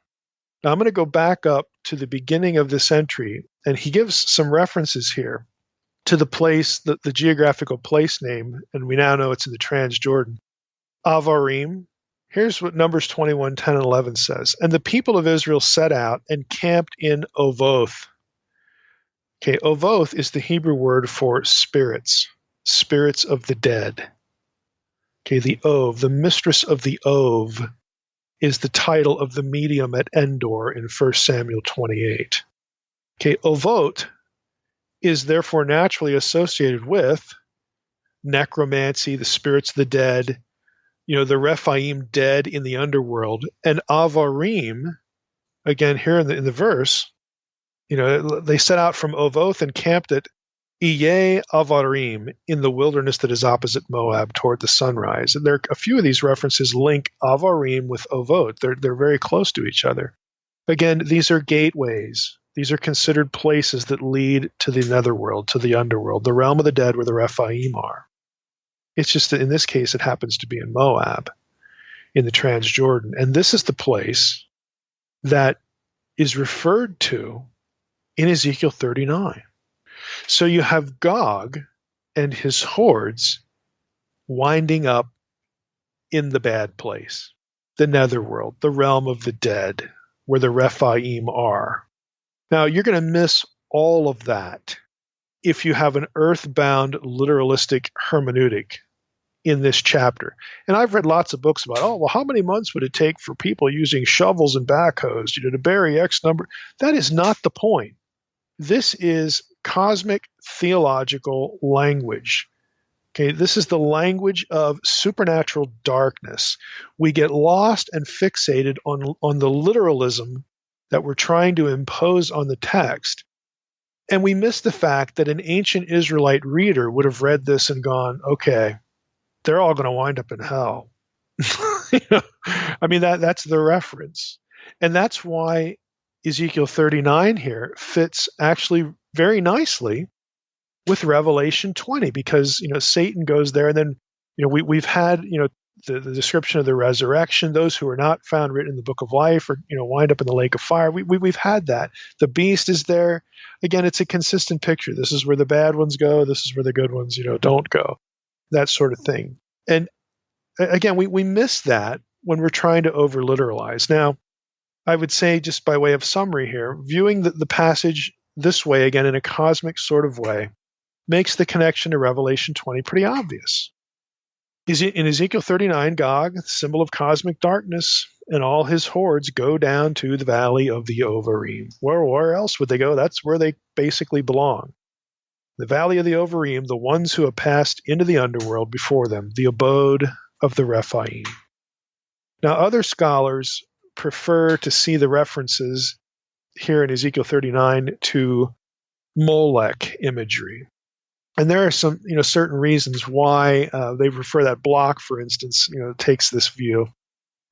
Now I'm going to go back up to the beginning of this entry, and he gives some references here to the place, the geographical place name, and we now know it's in the Transjordan. Avarim. Here's what Numbers 21, 10, and 11 says. And the people of Israel set out and camped in Ovoth. Okay, Ovoth is the Hebrew word for spirits, spirits of the dead. Okay, the Ov, the mistress of the Ov, is the title of the medium at Endor in 1 Samuel 28. Okay, Ovot is therefore naturally associated with necromancy, the spirits of the dead, the Rephaim dead in the underworld, and Avarim, again here in the verse, they set out from Ovoth and camped at Iye Avarim in the wilderness that is opposite Moab toward the sunrise. And a few of these references link Avarim with Ovot. They're very close to each other. Again, these are gateways. These are considered places that lead to the netherworld, to the underworld, the realm of the dead where the Rephaim are. It's just that in this case it happens to be in Moab, in the Transjordan. And this is the place that is referred to in Ezekiel 39. So you have Gog and his hordes winding up in the bad place, the netherworld, the realm of the dead, where the Rephaim are. Now, you're going to miss all of that if you have an earthbound literalistic hermeneutic in this chapter. And I've read lots of books about, how many months would it take for people using shovels and backhoes, to bury X number? That is not the point. This is cosmic theological language. Okay, this is the language of supernatural darkness. We get lost and fixated on the literalism that we're trying to impose on the text. And we miss the fact that an ancient Israelite reader would have read this and gone, okay, they're all going to wind up in hell. That's the reference. And that's why Ezekiel 39 here fits actually very nicely with Revelation 20, because Satan goes there, and then we've had the description of the resurrection. Those who are not found written in the book of life or wind up in the lake of fire. We've had that. The beast is there. Again, it's a consistent picture. This is where the bad ones go. This is where the good ones don't go. That sort of thing. And again, we miss that when we're trying to over literalize. Now, I would say, just by way of summary here, viewing the passage this way, again, in a cosmic sort of way, makes the connection to Revelation 20 pretty obvious. In Ezekiel 39, Gog, the symbol of cosmic darkness, and all his hordes go down to the valley of the Ovarim. Where else would they go? That's where they basically belong. The valley of the Ovarim, the ones who have passed into the underworld before them, the abode of the Rephaim. Now, other scholars prefer to see the references here in Ezekiel 39 to Molech imagery. And there are some, certain reasons why they prefer that. Block, for instance, takes this view.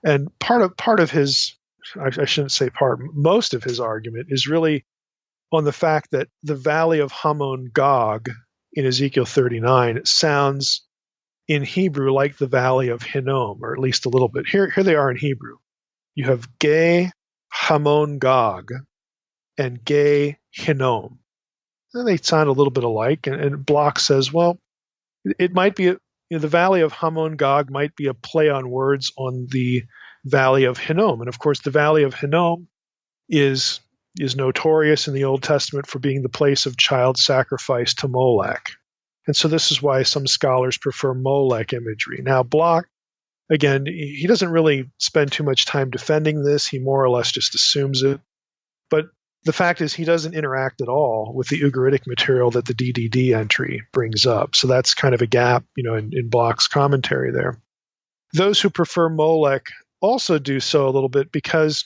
And part of his, I shouldn't say part, most of his argument is really on the fact that the valley of Hamon Gog in Ezekiel 39 sounds in Hebrew like the valley of Hinnom, or at least a little bit. Here they are in Hebrew. You have Ge Hamon Gog and Ge Hinnom. And they sound a little bit alike. And Block says, well, it might be the valley of Hamon Gog might be a play on words on the valley of Hinnom. And of course, the valley of Hinnom is notorious in the Old Testament for being the place of child sacrifice to Molech. And so this is why some scholars prefer Molech imagery. Now, Block, again, he doesn't really spend too much time defending this. He more or less just assumes it. But the fact is he doesn't interact at all with the Ugaritic material that the DDD entry brings up. So that's kind of a gap, in Block's commentary there. Those who prefer Molech also do so a little bit, because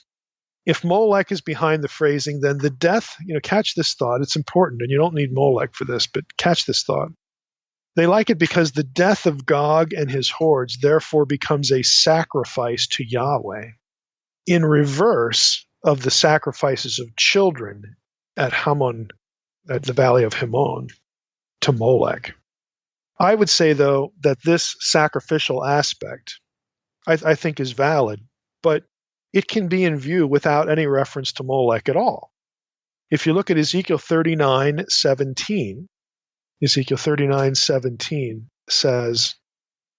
if Molech is behind the phrasing, then the death, catch this thought, it's important, and you don't need Molech for this, but catch this thought. They like it because the death of Gog and his hordes therefore becomes a sacrifice to Yahweh, in reverse of the sacrifices of children at Hamon at the valley of Hinnom, to Molech. I would say, though, that this sacrificial aspect, I think, is valid, but it can be in view without any reference to Molech at all. If you look at Ezekiel 39:17, Ezekiel 39:17 says,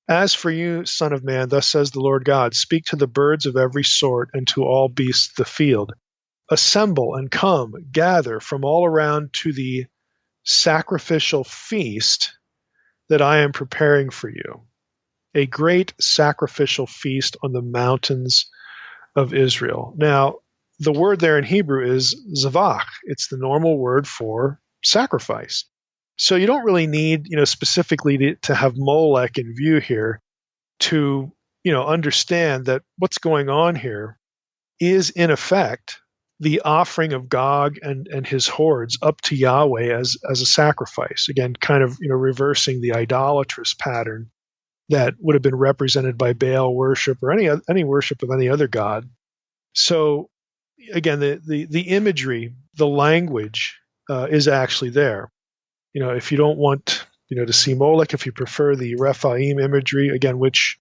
"As for you, son of man, thus says the Lord God, speak to the birds of every sort and to all beasts of the field. Assemble and come, gather from all around to the sacrificial feast that I am preparing for you, a great sacrificial feast on the mountains of Israel." Now, the word there in Hebrew is zavach. It's the normal word for sacrifice. So you don't really need, specifically to have Molech in view here to, understand that what's going on here is, in effect, the offering of Gog and his hordes up to Yahweh as a sacrifice. Again, kind of, reversing the idolatrous pattern that would have been represented by Baal worship or any worship of any other god. So, again, the imagery, the language is actually there. If you don't want, to see Molech, if you prefer the Rephaim imagery, again, which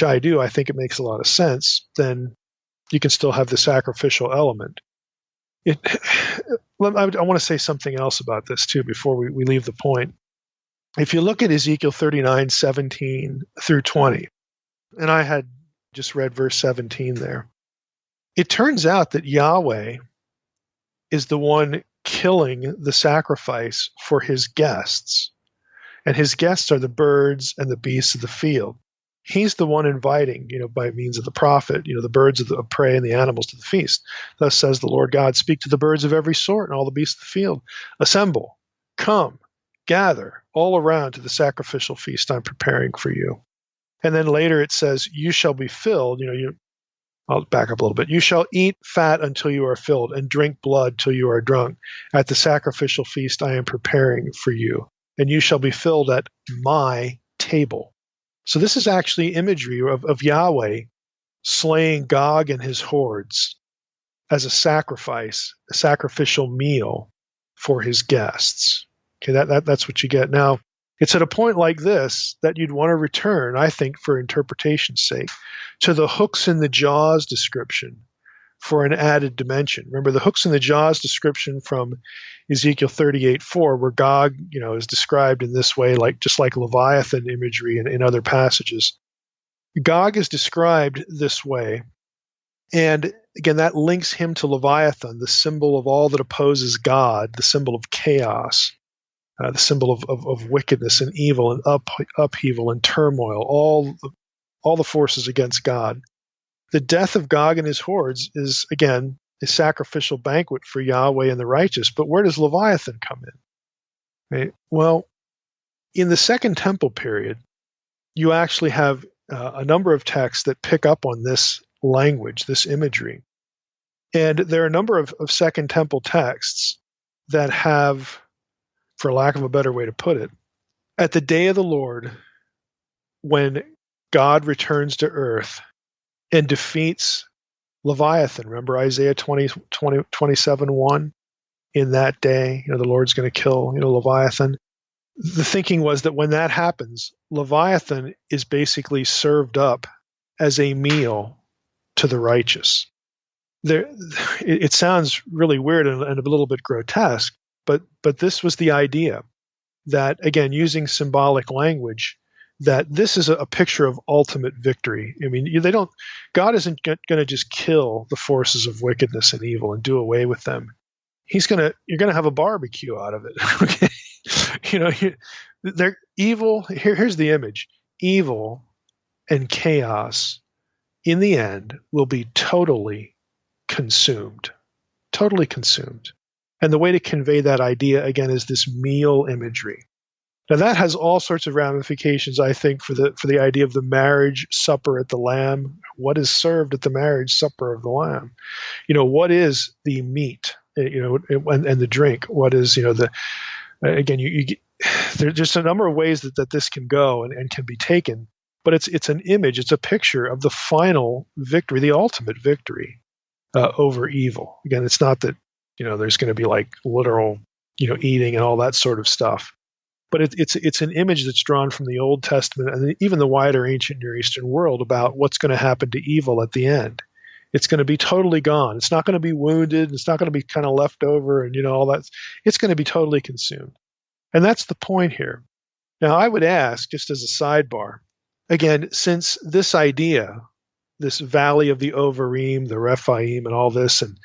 I do, I think it makes a lot of sense, then you can still have the sacrificial element. I want to say something else about this too before we leave the point. If you look at Ezekiel 39:17 through 20, and I had just read verse 17 there, it turns out that Yahweh is the one killing the sacrifice for his guests. And his guests are the birds and the beasts of the field. He's the one inviting, by means of the prophet, the birds of prey and the animals to the feast. Thus says the Lord God, speak to the birds of every sort and all the beasts of the field. Assemble, come, gather all around to the sacrificial feast I'm preparing for you. And then later it says, you shall be filled. I'll back up a little bit. You shall eat fat until you are filled and drink blood till you are drunk at the sacrificial feast I am preparing for you. And you shall be filled at my table. So this is actually imagery of Yahweh slaying Gog and his hordes as a sacrifice, a sacrificial meal for his guests. Okay, that's what you get. Now, it's at a point like this that you'd want to return, I think, for interpretation's sake, to the hooks in the jaws description for an added dimension. Remember, the hooks in the jaws description from Ezekiel 38:4, where Gog, is described in this way, just like Leviathan imagery in other passages. Gog is described this way, and again, that links him to Leviathan, the symbol of all that opposes God, the symbol of chaos, the symbol of wickedness and evil and upheaval and turmoil, all the forces against God. The death of Gog and his hordes is, again, a sacrificial banquet for Yahweh and the righteous. But where does Leviathan come in? Right? Well, in the Second Temple period, you actually have a number of texts that pick up on this language, this imagery. And there are a number of Second Temple texts that have, for lack of a better way to put it, at the day of the Lord, when God returns to earth and defeats Leviathan. Remember Isaiah 27:1? In that day, the Lord's going to kill, Leviathan. The thinking was that when that happens, Leviathan is basically served up as a meal to the righteous. It sounds really weird and a little bit grotesque, but this was the idea that, again, using symbolic language, that this is a picture of ultimate victory. I mean, God isn't going to just kill the forces of wickedness and evil and do away with them. You're going to have a barbecue out of it. Okay, they're evil. Here's the image: evil and chaos, in the end, will be totally consumed. Totally consumed. And the way to convey that idea, again, is this meal imagery. Now that has all sorts of ramifications, I think, for the idea of the marriage supper at the Lamb. What is served at the marriage supper of the Lamb? What is the meat? And the drink. What is there's just a number of ways that this can go and can be taken. But it's an image. It's a picture of the final victory, the ultimate victory over evil. Again, it's not that there's going to be like literal eating and all that sort of stuff. But it's an image that's drawn from the Old Testament and even the wider ancient Near Eastern world about what's going to happen to evil at the end. It's going to be totally gone. It's not going to be wounded. It's not going to be kind of left over and all that. It's going to be totally consumed. And that's the point here. Now, I would ask, just as a sidebar, again, since this idea, this valley of the Ovarim, the Rephaim, and all this, and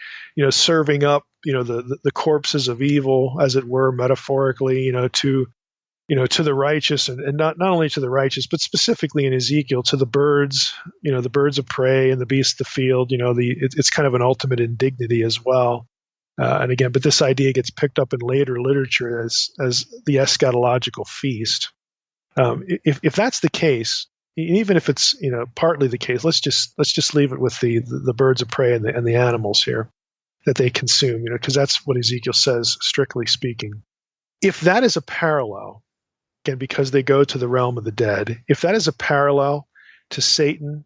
serving up, the corpses of evil, as it were, metaphorically, to the righteous, and not only to the righteous, but specifically in Ezekiel, to the birds, the birds of prey and the beasts of the field. It's kind of an ultimate indignity as well. And again, but this idea gets picked up in later literature as the eschatological feast. If that's the case, even if it's partly the case, let's just leave it with the birds of prey and the animals here that they consume, because that's what Ezekiel says, strictly speaking. If that is a parallel, again, because they go to the realm of the dead, if that is a parallel to Satan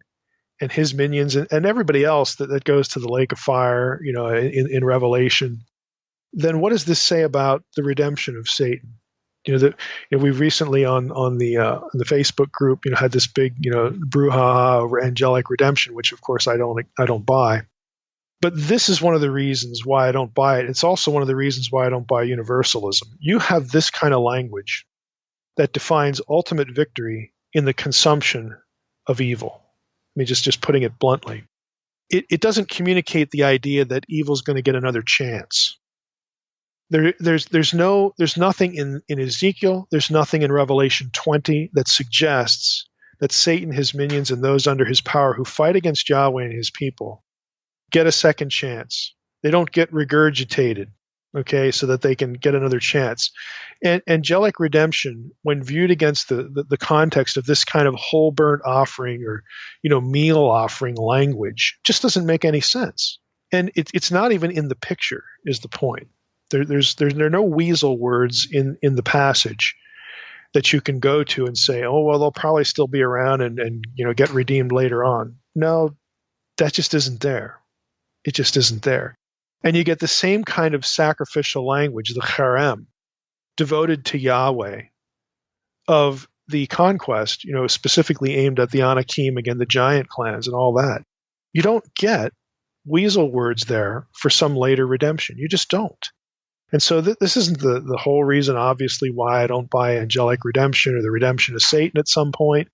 and his minions and everybody else that goes to the lake of fire, in Revelation, then what does this say about the redemption of Satan? We've recently on the Facebook group, had this big, brouhaha over angelic redemption, which of course I don't buy. But this is one of the reasons why I don't buy it. It's also one of the reasons why I don't buy universalism. You have this kind of language that defines ultimate victory in the consumption of evil. I mean, just putting it bluntly. It doesn't communicate the idea that evil's going to get another chance. There's nothing in Ezekiel, there's nothing in Revelation 20 that suggests that Satan, his minions, and those under his power who fight against Yahweh and his people get a second chance. They don't get regurgitated, okay, so that they can get another chance. And angelic redemption, when viewed against the context of this kind of whole burnt offering or meal offering language, just doesn't make any sense. And it's not even in the picture, is the point. There are no weasel words in the passage that you can go to and say, oh, well, they'll probably still be around and get redeemed later on. No, that just isn't there. It just isn't there. And you get the same kind of sacrificial language, the cherem, devoted to Yahweh, of the conquest, specifically aimed at the Anakim, again, the giant clans and all that. You don't get weasel words there for some later redemption. You just don't. And so this isn't the whole reason, obviously, why I don't buy angelic redemption or the redemption of Satan at some point.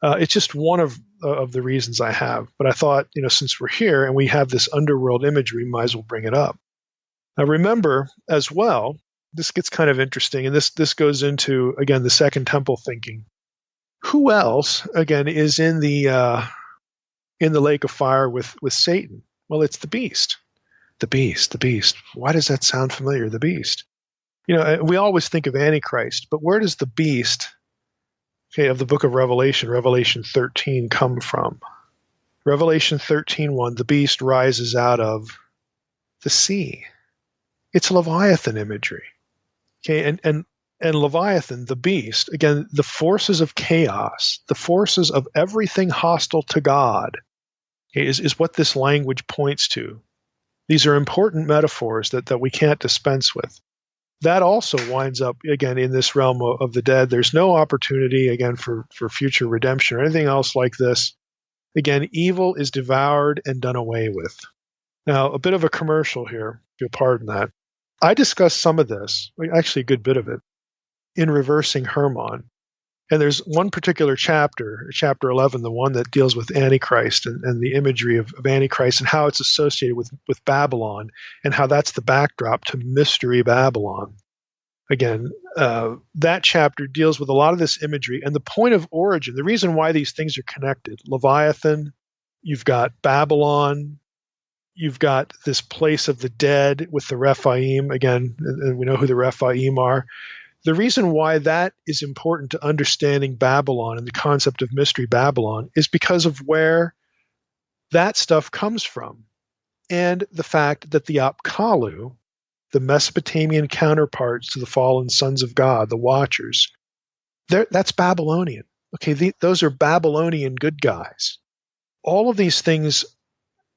It's just one of the reasons I have. But I thought, since we're here and we have this underworld imagery, we might as well bring it up. Now, remember as well, this gets kind of interesting, and this goes into, again, the Second Temple thinking. Who else, again, is in the lake of fire with Satan? Well, it's the beast. The beast. Why does that sound familiar? The beast. We always think of Antichrist, but where does the beast, of the book of Revelation, Revelation 13, come from? Revelation 13:1, the beast rises out of the sea. It's Leviathan imagery. Okay, and Leviathan, the beast, again, the forces of chaos, the forces of everything hostile to God, is what this language points to. These are important metaphors that we can't dispense with. That also winds up, again, in this realm of the dead. There's no opportunity, again, for future redemption or anything else like this. Again, evil is devoured and done away with. Now, a bit of a commercial here, if you'll pardon that. I discussed some of this, actually a good bit of it, in Reversing Hermon. And there's one particular chapter, chapter 11, the one that deals with Antichrist and the imagery of Antichrist and how it's associated with Babylon and how that's the backdrop to Mystery Babylon. Again, that chapter deals with a lot of this imagery and the point of origin, the reason why these things are connected. Leviathan, you've got Babylon, you've got this place of the dead with the Rephaim, again, and we know who the Rephaim are. The reason why that is important to understanding Babylon and the concept of Mystery Babylon is because of where that stuff comes from and the fact that the Apkallu, the Mesopotamian counterparts to the fallen sons of God, the Watchers, that's Babylonian. Okay, those are Babylonian good guys. All of these things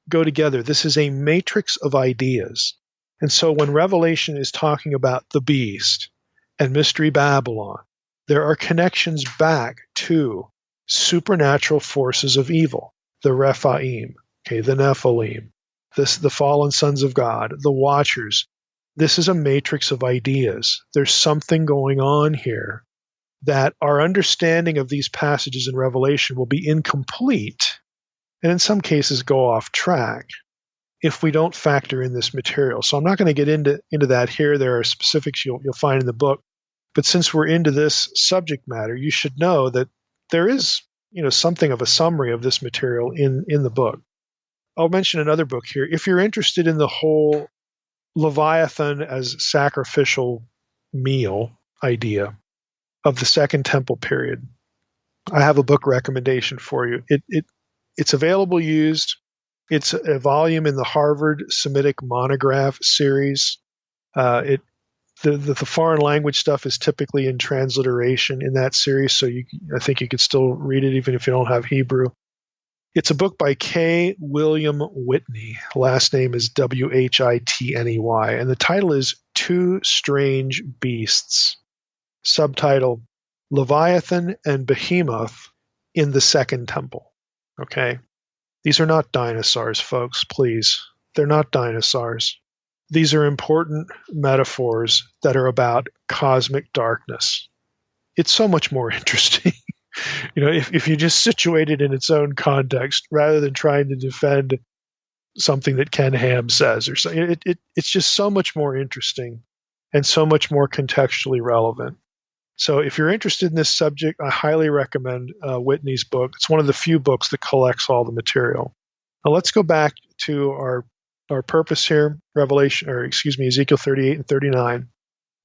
go together. This is a matrix of ideas. And so when Revelation is talking about the beast and Mystery Babylon, there are connections back to supernatural forces of evil, the Rephaim, okay, the Nephilim, the fallen sons of God, the Watchers. This is a matrix of ideas. There's something going on here that our understanding of these passages in Revelation will be incomplete, and in some cases go off track, if we don't factor in this material. So I'm not going to get into that here. There are specifics you'll find in the book. But since we're into this subject matter, you should know that there is, something of a summary of this material in the book. I'll mention another book here. If you're interested in the whole Leviathan as sacrificial meal idea of the Second Temple period, I have a book recommendation for you. It's available used. It's a volume in the Harvard Semitic Monograph series. The foreign language stuff is typically in transliteration in that series, so I think you could still read it even if you don't have Hebrew. It's a book by K. William Whitney. Last name is Whitney, and the title is Two Strange Beasts. Subtitle, Leviathan and Behemoth in the Second Temple. Okay? These are not dinosaurs, folks, please. They're not dinosaurs. These are important metaphors that are about cosmic darkness. It's so much more interesting, if you just situate it in its own context rather than trying to defend something that Ken Ham says or something. It's just so much more interesting and so much more contextually relevant. So if you're interested in this subject, I highly recommend Whitney's book. It's one of the few books that collects all the material. Now let's go back to our purpose here, Ezekiel 38 and 39.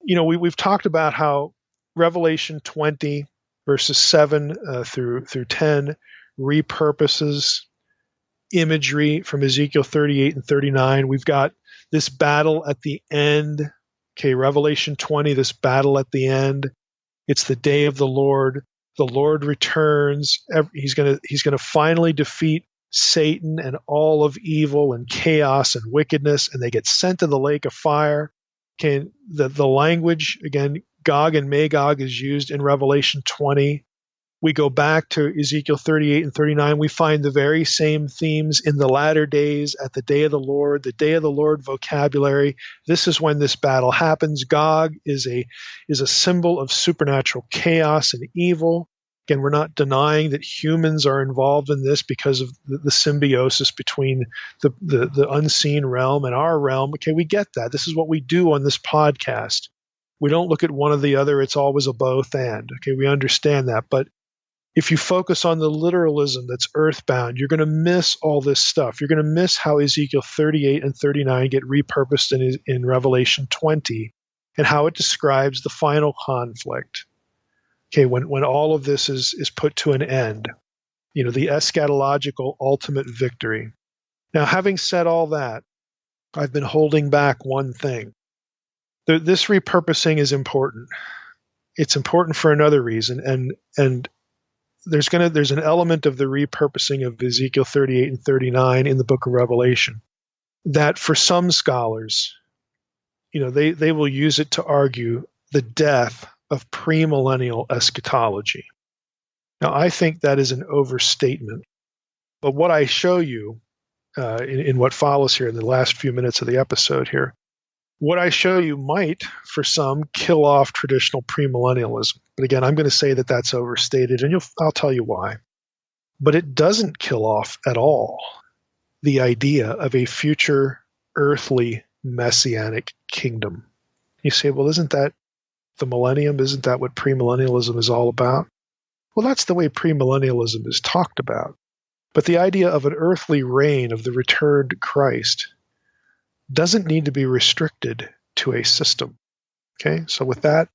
We've talked about how Revelation 20 verses 7 through 10 repurposes imagery from Ezekiel 38 and 39. We've got this battle at the end. Okay, Revelation 20, this battle at the end. It's the day of the Lord. The Lord returns. He's going to finally defeat Satan and all of evil and chaos and wickedness, and they get sent to the lake of fire. Okay, the language, again, Gog and Magog is used in Revelation 20. We go back to Ezekiel 38 and 39. We find the very same themes in the latter days, at the day of the Lord vocabulary. This is when this battle happens. Gog is a symbol of supernatural chaos and evil. Again, we're not denying that humans are involved in this because of the symbiosis between the unseen realm and our realm. Okay, we get that. This is what we do on this podcast. We don't look at one or the other. It's always a both and. Okay, we understand that. But if you focus on the literalism that's earthbound, you're going to miss all this stuff. You're going to miss how Ezekiel 38 and 39 get repurposed in Revelation 20 and how it describes the final conflict. Okay, when all of this is put to an end, the eschatological ultimate victory. Now, having said all that, I've been holding back one thing. This repurposing is important. It's important for another reason, and there's an element of the repurposing of Ezekiel 38 and 39 in the book of Revelation that for some scholars, they will use it to argue the death of premillennial eschatology. Now, I think that is an overstatement. But what I show you in what follows here in the last few minutes of the episode here, what I show you might, for some, kill off traditional premillennialism. But again, I'm going to say that that's overstated, and I'll tell you why. But it doesn't kill off at all the idea of a future earthly messianic kingdom. You say, well, isn't that the millennium? Isn't that what premillennialism is all about? Well, that's the way premillennialism is talked about. But the idea of an earthly reign of the returned Christ doesn't need to be restricted to a system. Okay, so with that,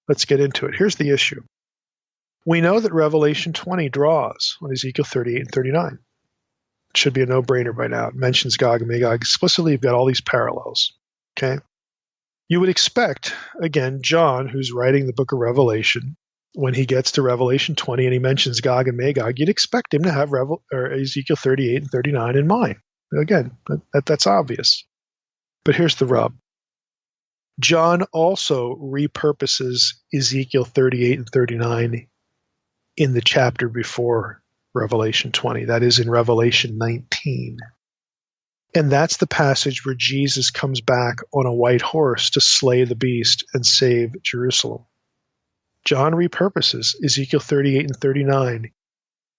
let's get into it. Here's the issue. We know that Revelation 20 draws on Ezekiel 38 and 39. It should be a no-brainer by now. It mentions Gog and Magog explicitly. You've got all these parallels. Okay, you would expect, again, John, who's writing the book of Revelation, when he gets to Revelation 20 and he mentions Gog and Magog, you'd expect him to have Ezekiel 38 and 39 in mind. Again, that's obvious. But here's the rub. John also repurposes Ezekiel 38 and 39 in the chapter before Revelation 20. That is in Revelation 19. And that's the passage where Jesus comes back on a white horse to slay the beast and save Jerusalem. John repurposes Ezekiel 38 and 39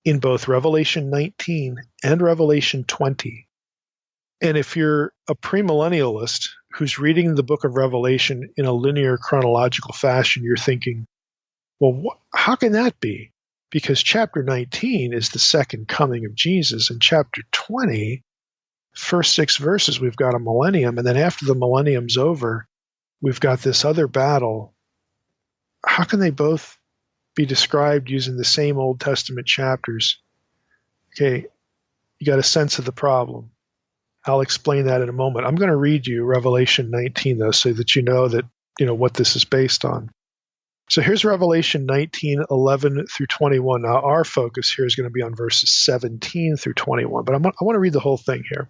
in both Revelation 19 and Revelation 20. And if you're a premillennialist who's reading the book of Revelation in a linear chronological fashion, you're thinking, well, how can that be? Because chapter 19 is the second coming of Jesus, and chapter 20, first 6 verses, we've got a millennium, and then after the millennium's over, we've got this other battle. How can they both be described using the same Old Testament chapters? Okay, you got a sense of the problem. I'll explain that in a moment. I'm going to read you Revelation 19, though, so that you know what this is based on. So here's Revelation 19, 11 through 21. Now, our focus here is going to be on verses 17 through 21, but I want to read the whole thing here.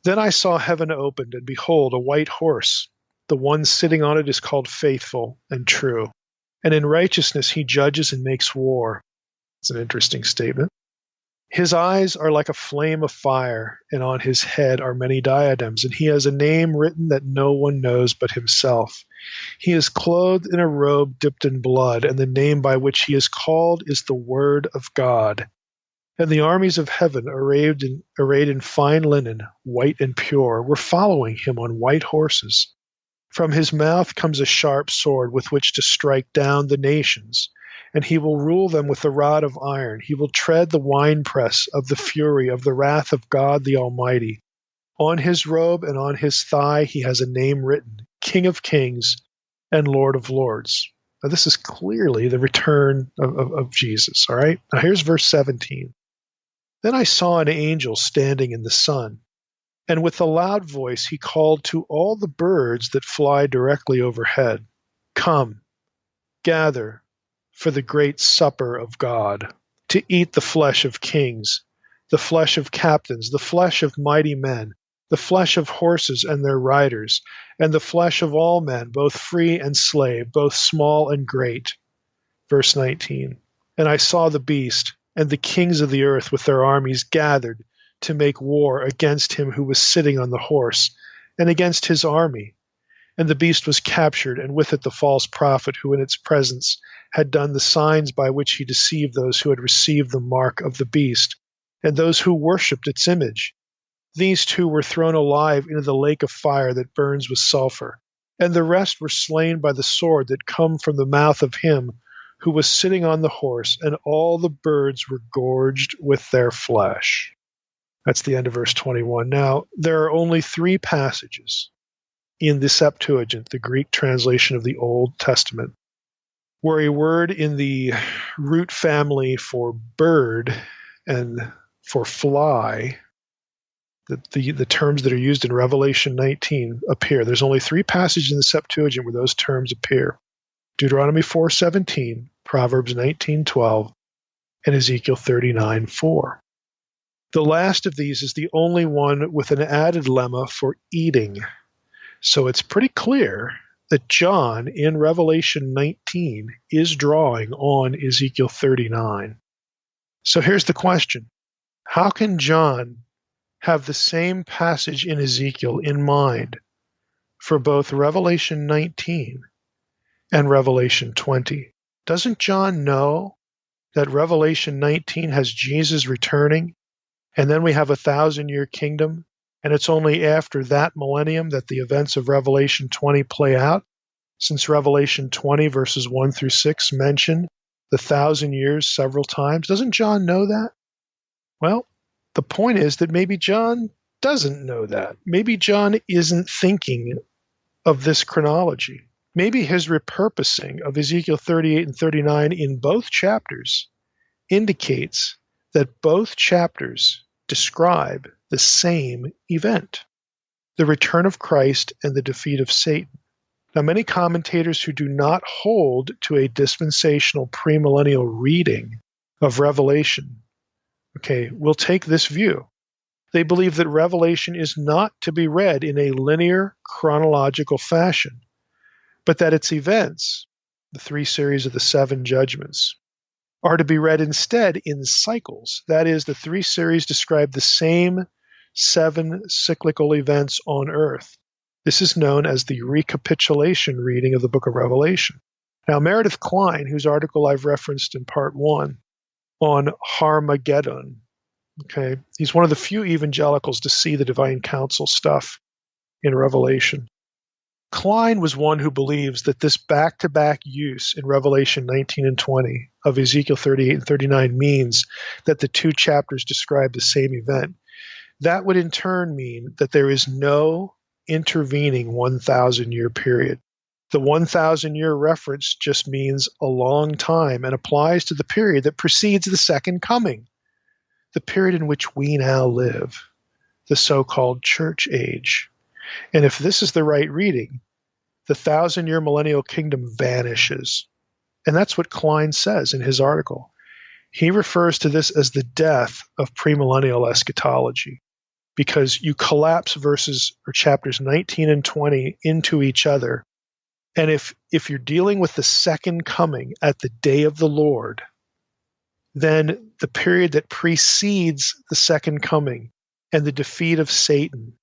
Then I saw heaven opened, and behold, a white horse. The one sitting on it is called Faithful and True, and in righteousness he judges and makes war. It's an interesting statement. His eyes are like a flame of fire, and on his head are many diadems, and he has a name written that no one knows but himself. He is clothed in a robe dipped in blood, and the name by which he is called is the Word of God. And the armies of heaven, arrayed in fine linen, white and pure, were following him on white horses. From his mouth comes a sharp sword with which to strike down the nations, and he will rule them with a rod of iron. He will tread the winepress of the fury of the wrath of God the Almighty. On his robe and on his thigh he has a name written, King of Kings and Lord of Lords. Now this is clearly the return of Jesus, all right? Now here's verse 17. Then I saw an angel standing in the sun, and with a loud voice he called to all the birds that fly directly overhead, Come, gather for the great supper of God, to eat the flesh of kings, the flesh of captains, the flesh of mighty men, the flesh of horses and their riders, and the flesh of all men, both free and slave, both small and great. Verse 19. And I saw the beast and the kings of the earth with their armies gathered to make war against him who was sitting on the horse and against his army. And the beast was captured, and with it the false prophet who in its presence had done the signs by which he deceived those who had received the mark of the beast, and those who worshipped its image. These two were thrown alive into the lake of fire that burns with sulfur, and the rest were slain by the sword that come from the mouth of him who was sitting on the horse, and all the birds were gorged with their flesh. That's the end of verse 21. Now, there are only 3 passages in the Septuagint, the Greek translation of the Old Testament, where a word in the root family for bird and for fly, the terms that are used in Revelation 19 appear. There's only 3 passages in the Septuagint where those terms appear. Deuteronomy 4:17, Proverbs 19:12, and Ezekiel 39:4. The last of these is the only one with an added lemma for eating. So it's pretty clear that John in Revelation 19 is drawing on Ezekiel 39. So here's the question. How can John have the same passage in Ezekiel in mind for both Revelation 19 and Revelation 20? Doesn't John know that Revelation 19 has Jesus returning, and then we have a 1,000-year kingdom, and it's only after that millennium that the events of Revelation 20 play out, since Revelation 20 verses 1 through 6 mention the 1,000 years several times? Doesn't John know that? Well, the point is that maybe John doesn't know that. Maybe John isn't thinking of this chronology. Maybe his repurposing of Ezekiel 38 and 39 in both chapters indicates that both chapters describe the same event, the return of Christ and the defeat of Satan. Now, many commentators who do not hold to a dispensational premillennial reading of Revelation, will take this view. They believe that Revelation is not to be read in a linear chronological fashion, but that its events, the three series of the seven judgments, are to be read instead in cycles. That is, the three series describe the same seven cyclical events on earth. This is known as the recapitulation reading of the book of Revelation. Now, Meredith Kline, whose article I've referenced in part 1 on Harmageddon, okay, he's one of the few evangelicals to see the divine council stuff in Revelation. Kline was one who believes that this back-to-back use in Revelation 19 and 20 of Ezekiel 38 and 39 means that the two chapters describe the same event. That would in turn mean that there is no intervening 1,000-year period. The 1,000-year reference just means a long time and applies to the period that precedes the second coming, the period in which we now live, the so-called church age. And if this is the right reading, the 1,000-year millennial kingdom vanishes. And that's what Kline says in his article. He refers to this as the death of premillennial eschatology, because you collapse verses or chapters 19 and 20 into each other. And if you're dealing with the second coming at the day of the Lord, then the period that precedes the second coming and the defeat of Satan,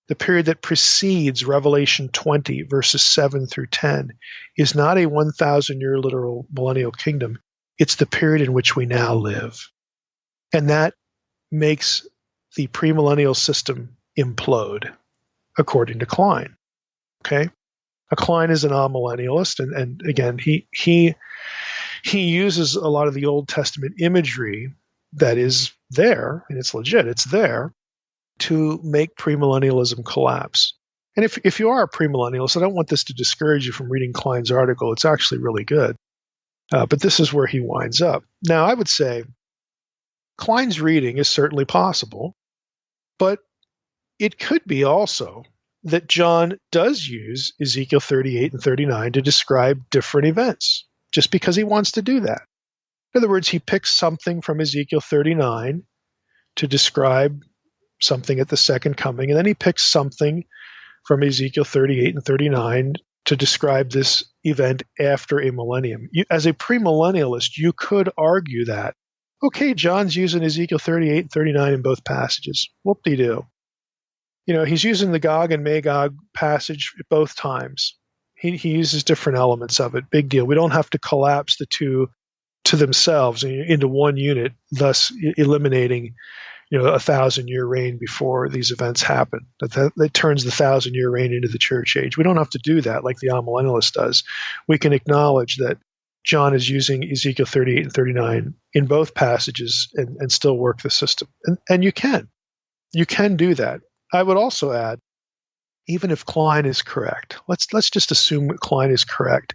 the period that precedes Revelation 20, verses 7 through 10, is not a 1,000-year literal millennial kingdom. It's the period in which we now live. And that makes the premillennial system implode, according to Kline. Okay? Now, Kline is an amillennialist, and again, he uses a lot of the Old Testament imagery that is there, and it's legit, it's there, to make premillennialism collapse. And if you are a premillennialist, I don't want this to discourage you from reading Kline's article. It's actually really good. But this is where he winds up. Now, I would say Kline's reading is certainly possible, but it could be also that John does use Ezekiel 38 and 39 to describe different events, just because he wants to do that. In other words, he picks something from Ezekiel 39 to describe something at the second coming, and then he picks something from Ezekiel 38 and 39 to describe this event after a millennium. As a premillennialist, you could argue that, okay, John's using Ezekiel 38 and 39 in both passages. Whoop-de-doo. He's using the Gog and Magog passage at both times. He uses different elements of it. Big deal. We don't have to collapse the two to themselves into one unit, thus eliminating, a 1,000-year reign before these events happen. That turns the 1,000-year reign into the church age. We don't have to do that like the amillennialist does. We can acknowledge that John is using Ezekiel 38 and 39 in both passages and still work the system. And you can. You can do that. I would also add, even if Kline is correct, let's just assume that Kline is correct,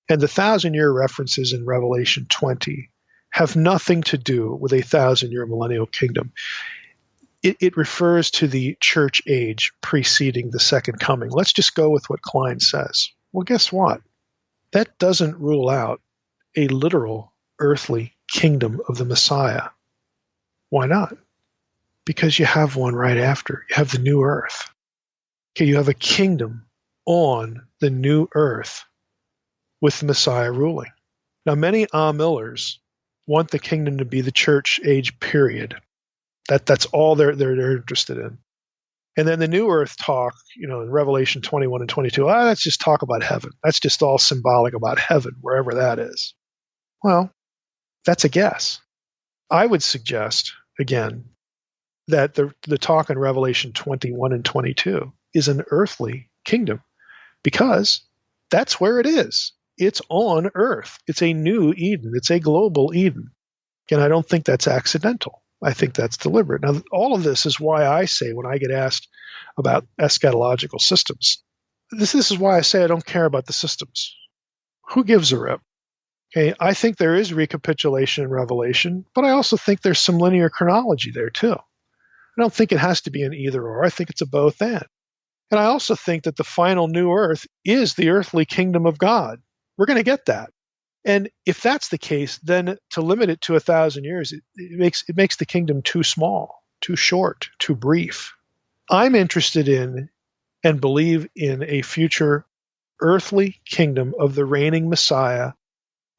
and the 1,000-year references in Revelation 20 have nothing to do with a 1,000-year millennial kingdom. It refers to the church age preceding the second coming. Let's just go with what Kline says. Well, guess what? That doesn't rule out a literal earthly kingdom of the Messiah. Why not? Because you have one right after. You have the new earth. Okay, you have a kingdom on the new earth with the Messiah ruling. Now, many Millers want the kingdom to be the church age period. That's all they're interested in. And then the new earth talk, in Revelation 21 and 22, let's just talk about heaven. That's just all symbolic about heaven, wherever that is. Well, that's a guess. I would suggest, again, that the talk in Revelation 21 and 22 is an earthly kingdom, because that's where it is. It's on earth. It's a new Eden. It's a global Eden. And I don't think that's accidental. I think that's deliberate. Now, all of this is why I say, when I get asked about eschatological systems, this is why I say I don't care about the systems. Who gives a rip? Okay, I think there is recapitulation in Revelation, but I also think there's some linear chronology there too. I don't think it has to be an either or. I think it's a both and. And I also think that the final new earth is the earthly kingdom of God. We're going to get that. And if that's the case, then to limit it to 1,000 years, it makes the kingdom too small, too short, too brief. I'm interested in and believe in a future earthly kingdom of the reigning Messiah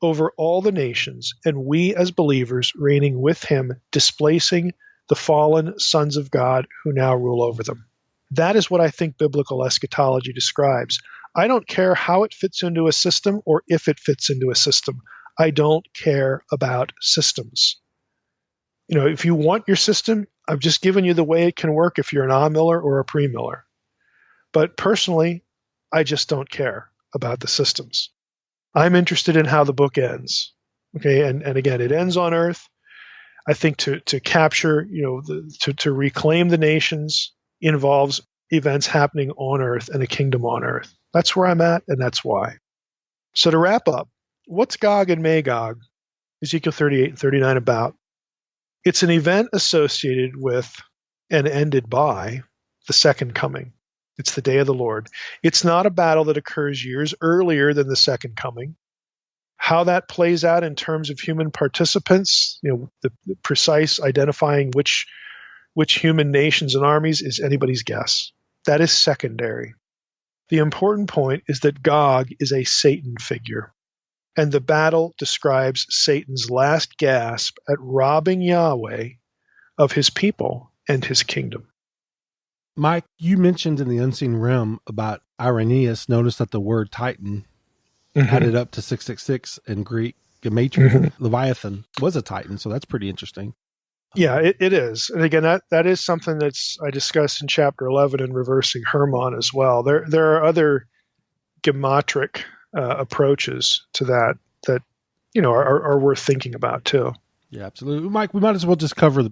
over all the nations, and we as believers reigning with him, displacing the fallen sons of God who now rule over them. That is what I think biblical eschatology describes. I don't care how it fits into a system or if it fits into a system. I don't care about systems. If you want your system, I've just given you the way it can work if you're an amiller or a premiller. But personally, I just don't care about the systems. I'm interested in how the book ends. Okay, and again, it ends on earth. I think to capture, to reclaim the nations involves events happening on earth and a kingdom on earth. That's where I'm at, and that's why. So to wrap up, what's Gog and Magog, Ezekiel 38 and 39 about? It's an event associated with and ended by the second coming. It's the day of the Lord. It's not a battle that occurs years earlier than the second coming. How that plays out in terms of human participants, the precise identifying which human nations and armies is anybody's guess. That is secondary. The important point is that Gog is a Satan figure, and the battle describes Satan's last gasp at robbing Yahweh of his people and his kingdom. Mike, you mentioned in the Unseen Realm about Irenaeus. Notice that the word Titan added up to 666 in Greek. Gematria, Leviathan was a Titan, so that's pretty interesting. Yeah, it is. And again, that is something I discussed in chapter 11 in Reversing Hermon as well. There are other gematric approaches to that are worth thinking about too. Yeah, absolutely. Mike, we might as well just cover